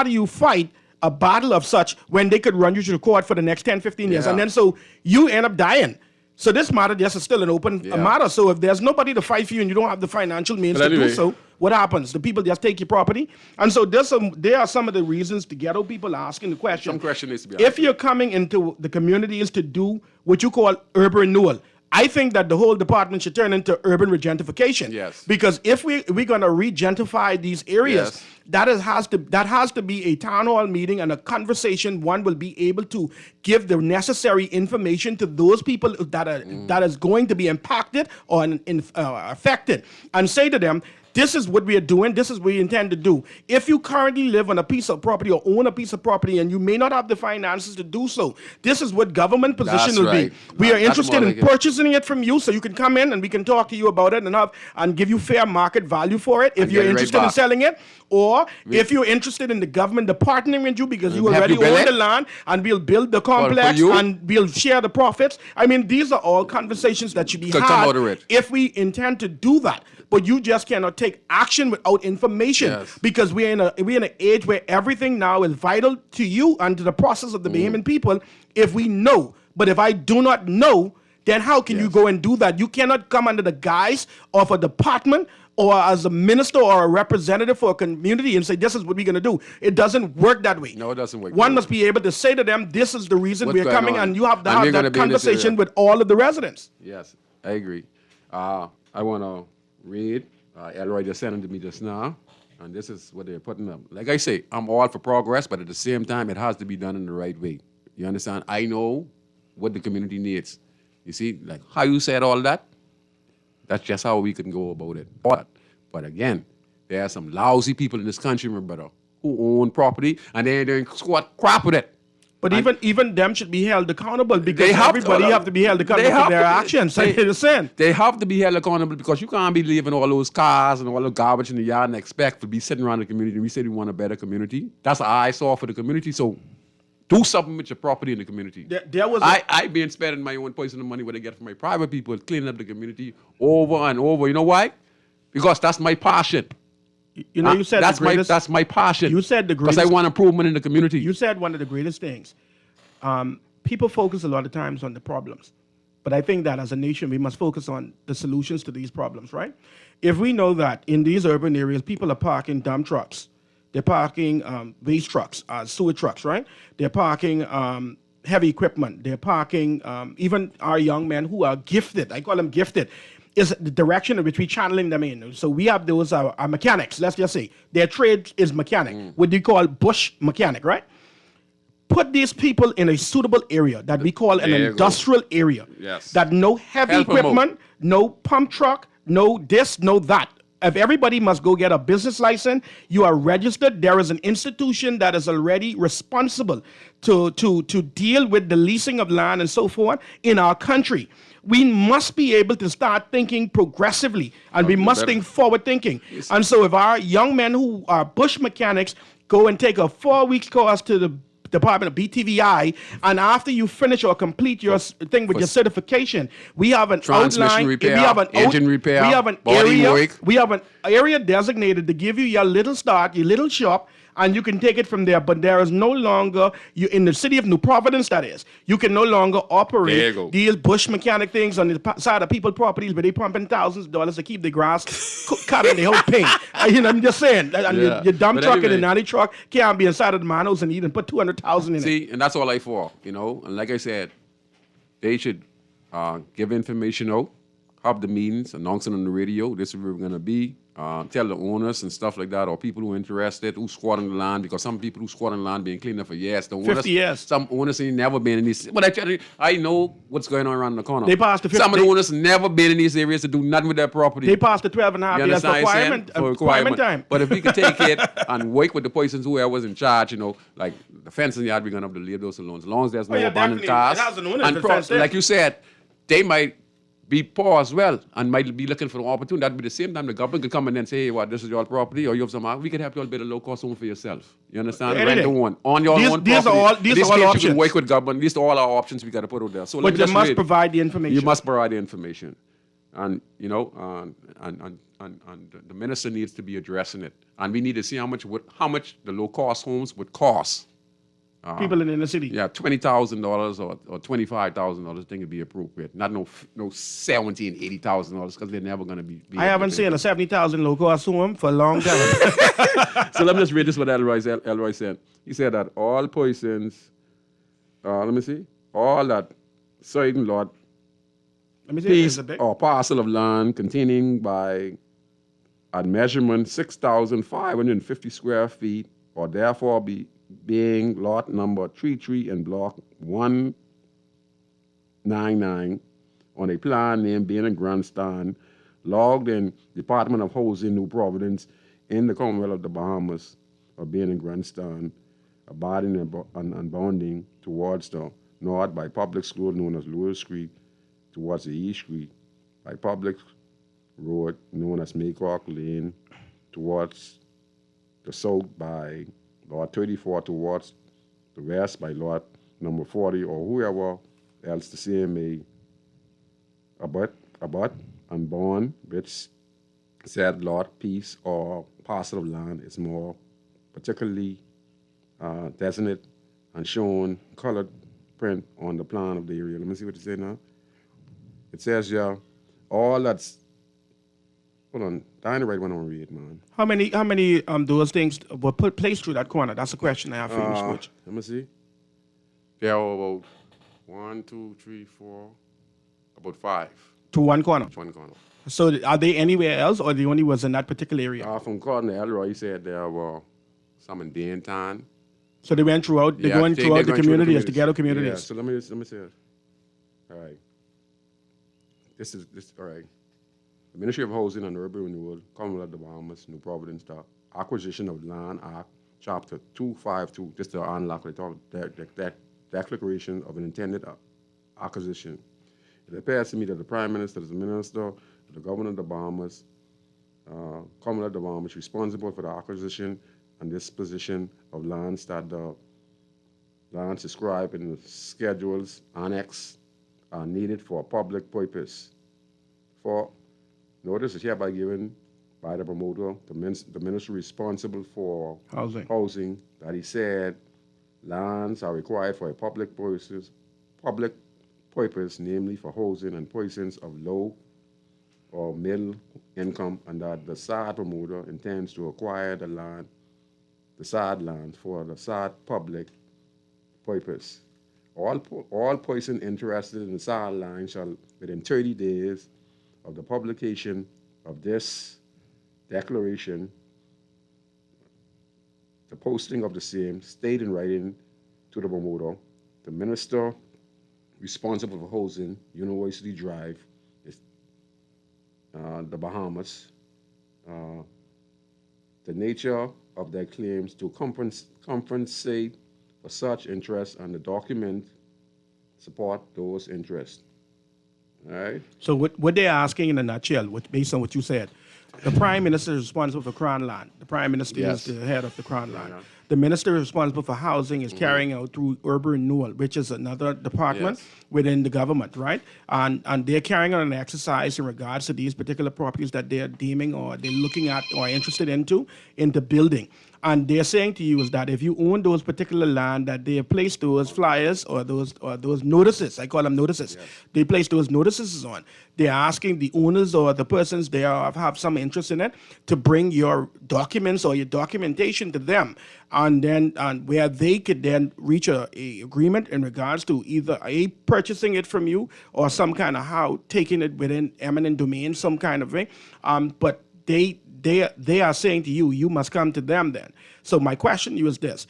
do you fight a battle of such when they could run you to the court for the next 10, 15 years? Yeah. And then so you end up dying. So this matter, yes, is still an open matter. So if there's nobody to fight for you and you don't have the financial means But to anyway. do so, what happens? The people just take your property. And so there are some of the reasons the ghetto people are asking the question. Some question needs to be If asked. you're coming into the communities to do what you call urban renewal, I think that the whole department should turn into urban regentification. Yes. Because if we're going to regentify these areas, Yes. that has to be a town hall meeting and a conversation. One will be able to give the necessary information to those people that is going to be impacted or affected, and say to them, this is what we are doing. This is what we intend to do. If you currently live on a piece of property or own a piece of property and you may not have the finances to do so, this is what government position That's will right. be. We are That's interested more in like it. purchasing it from you so you can come in and we can talk to you about it and give you fair market value for it if And you're get it right interested in back. selling it. Or if you're interested in the government partnering with you because you already build own it? the land and we'll build the complex you? and we'll share the profits. I mean, these are all conversations that should be Could come had out of it. if we intend to do that. But you just cannot take action without information, Yes. because we're in an age where everything now is vital to you and to the process of the Bahamian people. If we know But if I do not know, then how can you go and do that? You cannot come under the guise of a department or as a minister or a representative for a community and say, this is what we're going to do. It doesn't work that way. No, it doesn't work. One must be able to say to them, this is the reason What's we're coming, on? and you have to And have that conversation with all of the residents. Yes, I agree. I want to read. Elroy just sent it to me just now, and this is what they're putting up. Like I say, I'm all for progress, but at the same time, it has to be done in the right way. You understand? I know what the community needs. You see, like how you said all that, that's just how we can go about it. But again, there are some lousy people in this country, my brother, who own property, and they ain't doing squat crap with it. But even them should be held accountable, because everybody have to be held accountable for their actions. They have to be held accountable, because you can't be leaving all those cars and all the garbage in the yard and expect to be sitting around the community. We said we want a better community. That's what I saw for the community. So do something with your property in the community. I been spending my own personal money what I get from my private people, cleaning up the community over and over. You know why? Because that's my passion. You know, you said that's my passion. You said the greatest. Because I want improvement in the community. You said one of the greatest things. People focus a lot of times on the problems, but I think that as a nation we must focus on the solutions to these problems. Right? If we know that in these urban areas people are parking dump trucks, they're parking waste trucks, sewer trucks, right? They're parking heavy equipment. They're parking even our young men who are gifted. I call them gifted. Is the direction in which we're channeling them in. So we have those our mechanics, let's just say. Their trade is mechanic, what you call bush mechanic, right? Put these people in a suitable area that we call an industrial area. Yes. That no heavy equipment, no pump truck, no this, no that. If everybody must go get a business license, you are registered. There is an institution that is already responsible to deal with the leasing of land and so forth in our country. We must be able to start thinking progressively, and we must think forward thinking. And so if our young men who are bush mechanics go and take a 4-week course to the Department of BTVI, and after you finish or complete your thing with your certification, we have an outline, repair, we have an engine repair, we have an body area, work. we have an area designated to give you your little start, your little shop, and you can take it from there. But there is no longer, you in the city of New Providence, that is, you can no longer operate these bush mechanic things on the side of people's properties where they pumping thousands of dollars to keep the grass cut and the whole paint. I'm just saying, and your dump truck and the nanny truck can't be inside of the manos and even put $200,000 in it. See, and that's all I for, you know. And like I said, they should give information out, have the meetings, announce it on the radio. This is where we're going to be. Tell the owners and stuff like that, or people who are interested, who squatting the land, because some people who squat on the land been cleaned up for years. The owners, 50 years. Some owners ain't never been in these. But I know what's going on around the corner. They passed the 50. Some of the owners never been in these areas to do nothing with their property. They passed the 12 and a half years requirement time. But if we could take it and work with the persons who was in charge, you know, like the fencing yard, we're going to have to leave those alone. As long as there's no abandoned cars. Like you said, they might be poor as well and might be looking for an opportunity. That'd be the same time the government could come in and say, hey, this is your property, or you have some, we can help you all build a low-cost home for yourself. You understand? Rent one. On your own property. These are all options. You can work with government. These are all our options we got to put out there. So but you must provide the information. You must provide the information. And, you know, and the minister needs to be addressing it. And we need to see how much the low-cost homes would cost. People in the inner city. Yeah, $20,000 or $25,000 I think would be appropriate. Not no $70,000 and $80,000 because they're never going to be. I haven't seen a $70,000 low-cost home for a long time. So let me just read this what Elroy said. He said that all persons, all that certain lot, piece or parcel of land containing by at measurement 6,550 square feet or therefore being lot number 33 in block 199 on a plan named being a grandstand logged in Department of Housing, New Providence, in the Commonwealth of the Bahamas, of being a grandstand, abiding and bounding towards the north by public school known as Lewis Street, towards the East Street, by public road known as Maycock Lane, towards the south by Lot 34 towards the west by Lot number 40, or whoever else the same may abut and bond, which said lot, piece, or parcel of land is more particularly designated and shown colored footprint on the plan of the area. Let me see what it says now. It says, yeah, all that's, hold on, I ain't the right one on read, man. How many those things were placed through that corner? That's the question I have for you, Scrooge. Let me see. There are about 1, 2, 3, 4, about 5. To one corner? To one corner. So are they anywhere else, or they only was in that particular area? From Gordon to Elroy, he said there were some in Danton. So they went throughout, they're going throughout the communities, the ghetto communities. Yeah, so let me say it. All right. This, all right. The Ministry of Housing and Urban Renewal, Commonwealth of the Bahamas, New Providence, the acquisition of land act, chapter 252, just to unlock that declaration of an intended acquisition. It appears to me that the Prime Minister, the Minister, the Governor of the Bahamas, Commonwealth of the Bahamas, responsible for the acquisition and disposition of lands that the lands described in the schedules annex are needed for a public purpose. For notice is hereby given by the promoter, the minister responsible for housing, that he said lands are required for a public purpose, namely for housing and persons of low or middle income, and that the SAD promoter intends to acquire the SAD land for the SAD public purpose. All persons interested in the SAD land shall, within 30 days of the publication of this declaration, the posting of the same, state in writing to the promoter, the minister responsible for housing, University Drive, the Bahamas, the nature of their claims to compensate for such interest, and the document support those interests. All right? So what they're asking in a nutshell, based on what you said, the Prime Minister is responsible for Crown Land. The Prime Minister is the head of the Crown Land. The Minister responsible for housing is carrying out through Urban Renewal, which is another department within the government, right? And they're carrying on an exercise in regards to these particular properties that they're deeming or they're looking at or interested into building. And they're saying to you is that if you own those particular land, that they have placed those flyers or those notices, I call them notices, they place those notices on. They're asking the owners or the persons they have some interest in it to bring your documents or your documentation to them, and then where they could then reach a agreement in regards to either purchasing it from you or some kind of how taking it within eminent domain, some kind of thing. But they are saying to you, you must come to them then. So my question to you is this.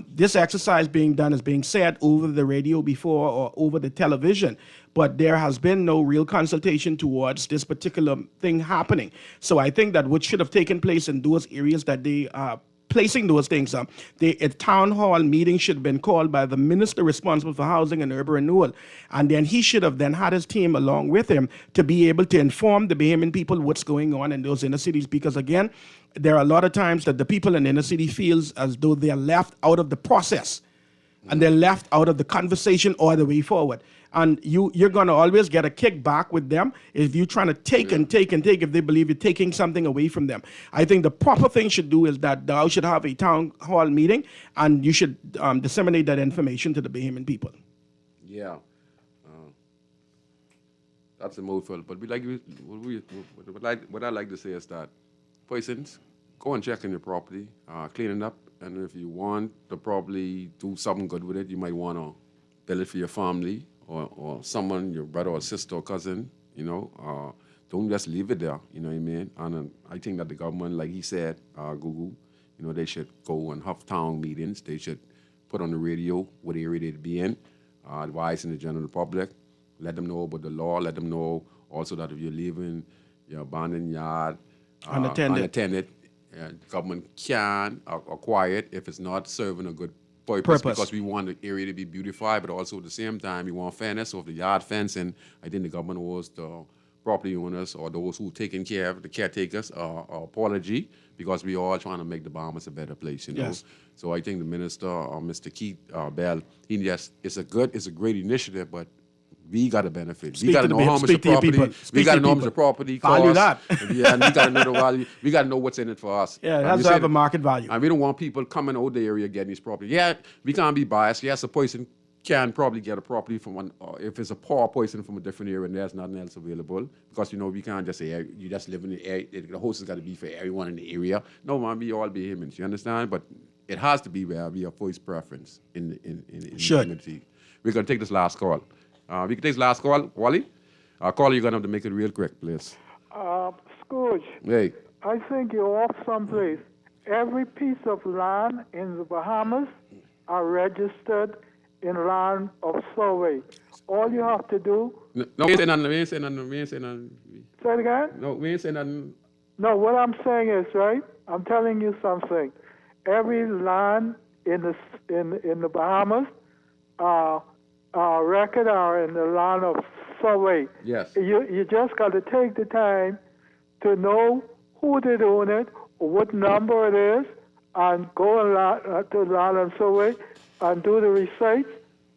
This exercise being done is being said over the radio before or over the television, but there has been no real consultation towards this particular thing happening. So I think that what should have taken place in those areas that they are placing those things up, a town hall meeting should have been called by the minister responsible for housing and urban renewal, and then he should have then had his team along with him to be able to inform the Bahamian people what's going on in those inner cities, because again, there are a lot of times that the people in the inner city feels as though they are left out of the process and they're left out of the conversation all the way forward. And you're going to always get a kickback with them if you're trying to take and take and take if they believe you're taking something away from them. I think the proper thing should do is that thou should have a town hall meeting and you should disseminate that information to the Bahamian people. Yeah. That's a mouthful. But what I like to say is that persons, go and check on your property, clean it up, and if you want to probably do something good with it, you might want to build it for your family or someone, your brother or sister or cousin, don't just leave it there, you know what I mean? And I think that the government, like he said, Google, they should go and have town meetings. They should put on the radio what area they'd be in, advising the general public, let them know about the law, let them know also that if you're leaving your abandoned yard unattended, government can acquire it if it's not serving a good purpose, because we want the area to be beautified, but also at the same time we want fairness. So if the yard fencing, I think the government owes the property owners or those who taking care of the caretakers apology, because we all trying to make the Bahamas a better place, Yes. So I think the minister, Mr. Keith Bell, it's a great initiative, but we got to benefit. We got to know how much the property. We got to know how much the property costs. Value that. Yeah, and we got to know the value. We got to know what's in it for us. Yeah, it has to have a market value. And we don't want people coming out the area getting these property. Yeah, we can't be biased. Yes, a person can probably get a property from one, or if it's a poor person from a different area and there's nothing else available, because we can't just say you just live in the area. The house has got to be for everyone in the area. No, man, we all be humans. You understand? But it has to be where we have voice preference in the community. We're gonna take this last call. We can take this last call, Wally. Caller, you're gonna have to make it real quick, please. Scrooge. Hey. I think you're off someplace. Every piece of land in the Bahamas are registered in land of survey. All you have to do... No, we ain't saying nothing. Say it again? No, we ain't saying nothing. No, what I'm saying is, right, I'm telling you something. Every land in the Bahamas record are in the land of survey. Yes. You just got to take the time to know who did own it, what number it is, and go to the land and survey and do the research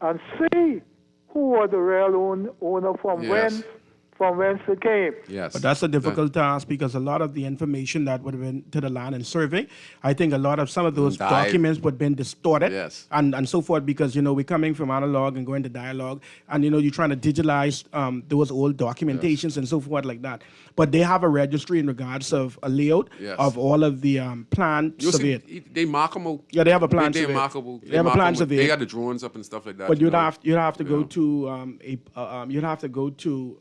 and see who was the real owner from whence it came. Yes. But that's a difficult task because a lot of the information that would have been to the land and survey, I think a lot of some of those documents would have been distorted and so forth because, we're coming from analog and going to dialogue and, you're trying to digitalize those old documentations and so forth like that. But they have a registry in regards of a layout of all of the plan surveyed. They mark them out. Yeah, they have a plan surveyed. They're markable. They have a plan surveyed. They got the drones up and stuff like that. But you'd have to go to you'd have to go to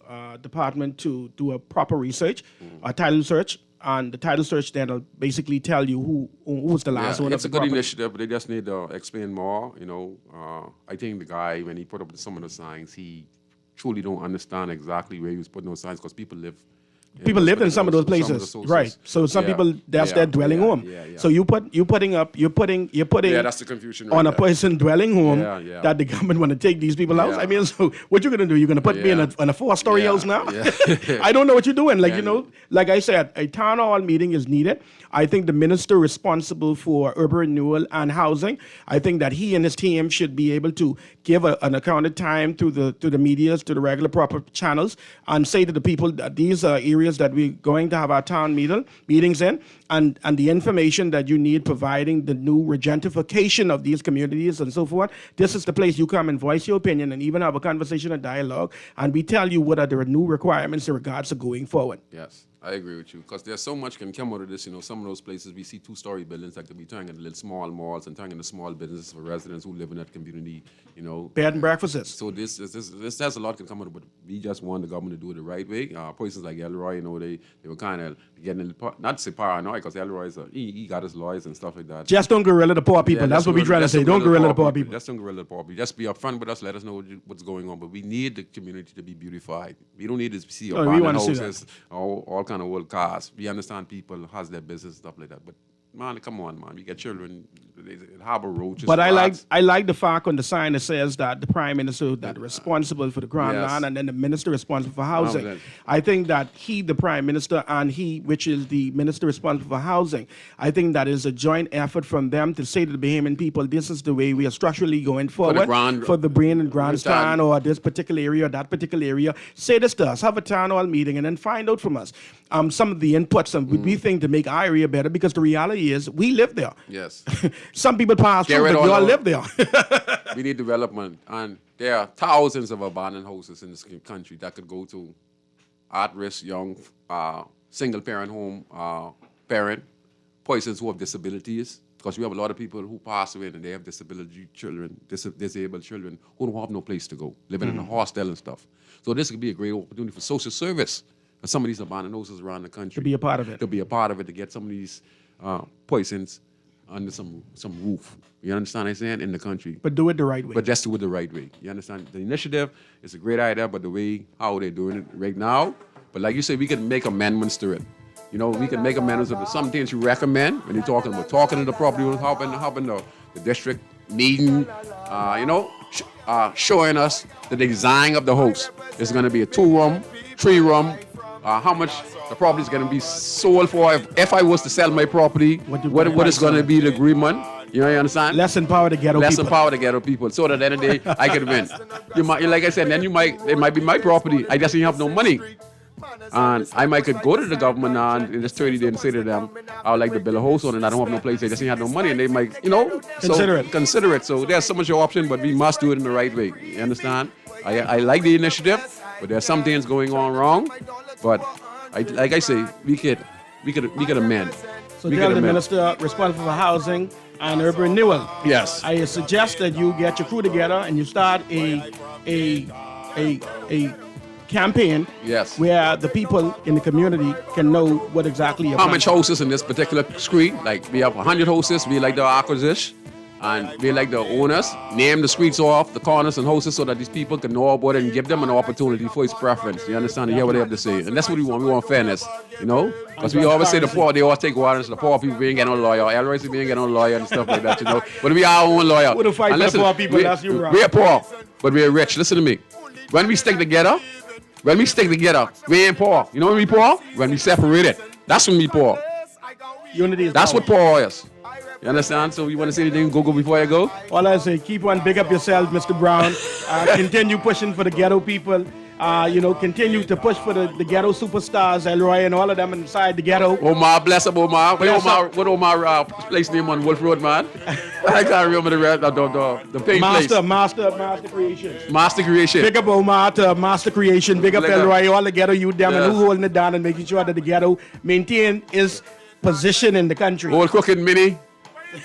department to do a proper research, a title search, and the title search then will basically tell you who was the last owner. It's a good initiative, but they just need to explain more. I think the guy, when he put up some of the signs, he truly don't understand exactly where he was putting those signs because people live. People lived in some of those places, right? So some people that's their dwelling home. So you're putting. Yeah, that's the confusion. On a person dwelling home that the government want to take these people out. I mean, so what you're gonna do? You're gonna put me in a 4-story house now? I don't know what you're doing. Like I said, a town hall meeting is needed. I think the minister responsible for urban renewal and housing, I think that he and his team should be able to give an accounted time to the medias, to the regular proper channels, and say to the people that these are areas that we're going to have our town meetings in, and the information that you need providing the new regentification of these communities and so forth. This is the place you come and voice your opinion and even have a conversation and dialogue, and we tell you what are the new requirements in regards to going forward. Yes. I agree with you because there's so much can come out of this. Some of those places we see 2-story buildings that could be turning into little small malls and turning into small businesses for residents who live in that community. Bed and breakfasts. So this has a lot can come out of it, but we just want the government to do it the right way. Places like Elroy, they were kind of getting not to say paranoid because Elroy's he got his lawyers and stuff like that. Just don't gorilla the poor people. That's what we're trying to say. Don't gorilla the poor people. Just don't gorilla the poor people. Just be upfront with us. Let us know what's going on. But we need the community to be beautified. We don't need to see abandoned houses or all kind of old cars. We understand people has their business and stuff like that. But man, come on, man. We get children, they harbor roaches. But I like the fact on the sign that says that the prime minister that responsible for the ground land and then the minister responsible for housing. I think that the prime minister, and which is the minister responsible for housing, I think that is a joint effort from them to say to the Bahamian people, this is the way we are structurally going forward for the brain and grandstand or this particular area or that particular area. Say this to us, have a town hall meeting, and then find out from us some of the inputs and we think to make our area better, because the reality is we live there. Yes. Some people pass through, but we all live there. We need development, and there are thousands of abandoned houses in this country that could go to at-risk young single-parent home parent, persons who have disabilities, because we have a lot of people who pass away and they have disabled children who don't have no place to go, living in a hostel and stuff. So this could be a great opportunity for social service for some of these abandoned houses around the country. To be a part of it. To be a part of it, to get some of these persons under some roof. You understand what I'm saying? In the country. But do it the right way. But just do it the right way. You understand? The initiative is a great idea, but the way how they're doing it right now, but like you said, we can make amendments to it. We can make amendments of some things you recommend when you're talking to the property owners, helping the district meeting, showing us the design of the house. It's going to be a 2-room, 3-room, how much the property is going to be sold for. If I was to sell my property, what is going to be the agreement? You understand? Less empower the ghetto people. Less empower the ghetto people, so that at the end of the day, I can win. Like I said, then it might be my property. I just didn't have no money. And I might could go to the government now and in this 30 days and say to them, I would like to build a house on and I don't have no place. They just ain't have no money and they might, consider it. So there's so much option, but we must do it in the right way. You understand? I like the initiative, but there's some things going on wrong. But like I say, we could amend. So tell the minister responsible for housing and urban renewal. Yes. I suggest that you get your crew together and you start a campaign where the people in the community can know what exactly how much houses in this particular street. Like we have 100 houses, we like the acquisition and we like the owners name the streets off the corners and houses so that these people can know about it and give them an opportunity for his preference. You understand? And hear what they have to say. And that's what we want. We want fairness, because we always say the poor, they always take waters. The poor people, we ain't get no lawyer. LRC, we ain't get no lawyer and stuff like that, But we are our own lawyer. We're fight for the poor people, that's you, right? We're poor, but we're rich. Listen to me. When we stick together, we ain't poor. You know when we poor? When we separated. That's when we poor. Unity is That's what poor is. You understand? So you want to say anything, go before you go? All I say, keep on big up yourself, Mr. Brown. Continue pushing for the ghetto people. Continue to push for the ghetto superstars, Elroy and all of them inside the ghetto. Omar, bless up Omar. What Omar place name on Wolf Road, man? I can't remember the pink place. Master Creations. Master Creation. Big up Omar to Master Creation. Big up Elroy, all the ghetto youth them and who holding it down and making sure that the ghetto maintain its position in the country. Old cooking Minnie.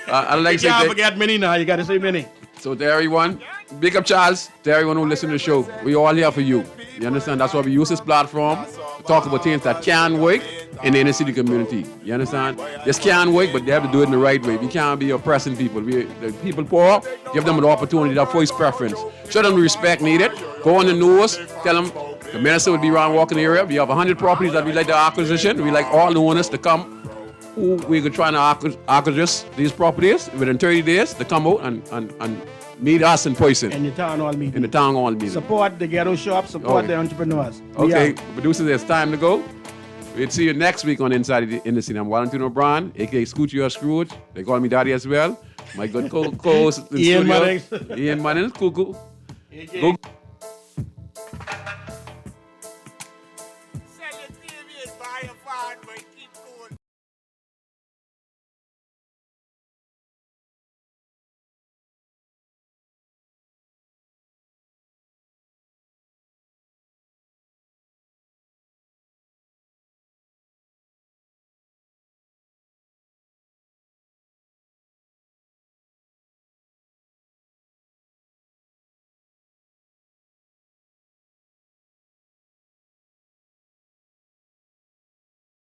I like you can't forget Minnie now. You got to say Minnie. So to everyone, big up Charles, to everyone who listen to the show. We all here for you. You understand? That's why we use this platform to talk about things that can work in the inner city community. You understand? This can work, but they have to do it in the right way. We can't be oppressing people. The people poor, give them an opportunity, their voice preference. Show them the respect needed. Go on the news, tell them the minister would be around walking the area. We have 100 properties that we like the acquisition. We like all the owners to come. We could try to acquire these properties within 30 days to come out and meet us in person. In the town hall meeting. In the town hall meeting. Support the ghetto shop, support the entrepreneurs. Okay, producers, it's time to go. We'll see you next week on Inside the Industry. I'm Valentino Brown, a.k.a. Scrooge. They call me Daddy as well. My good co-host in Ian studio. Munnings. Ian Munnings, cool. Go.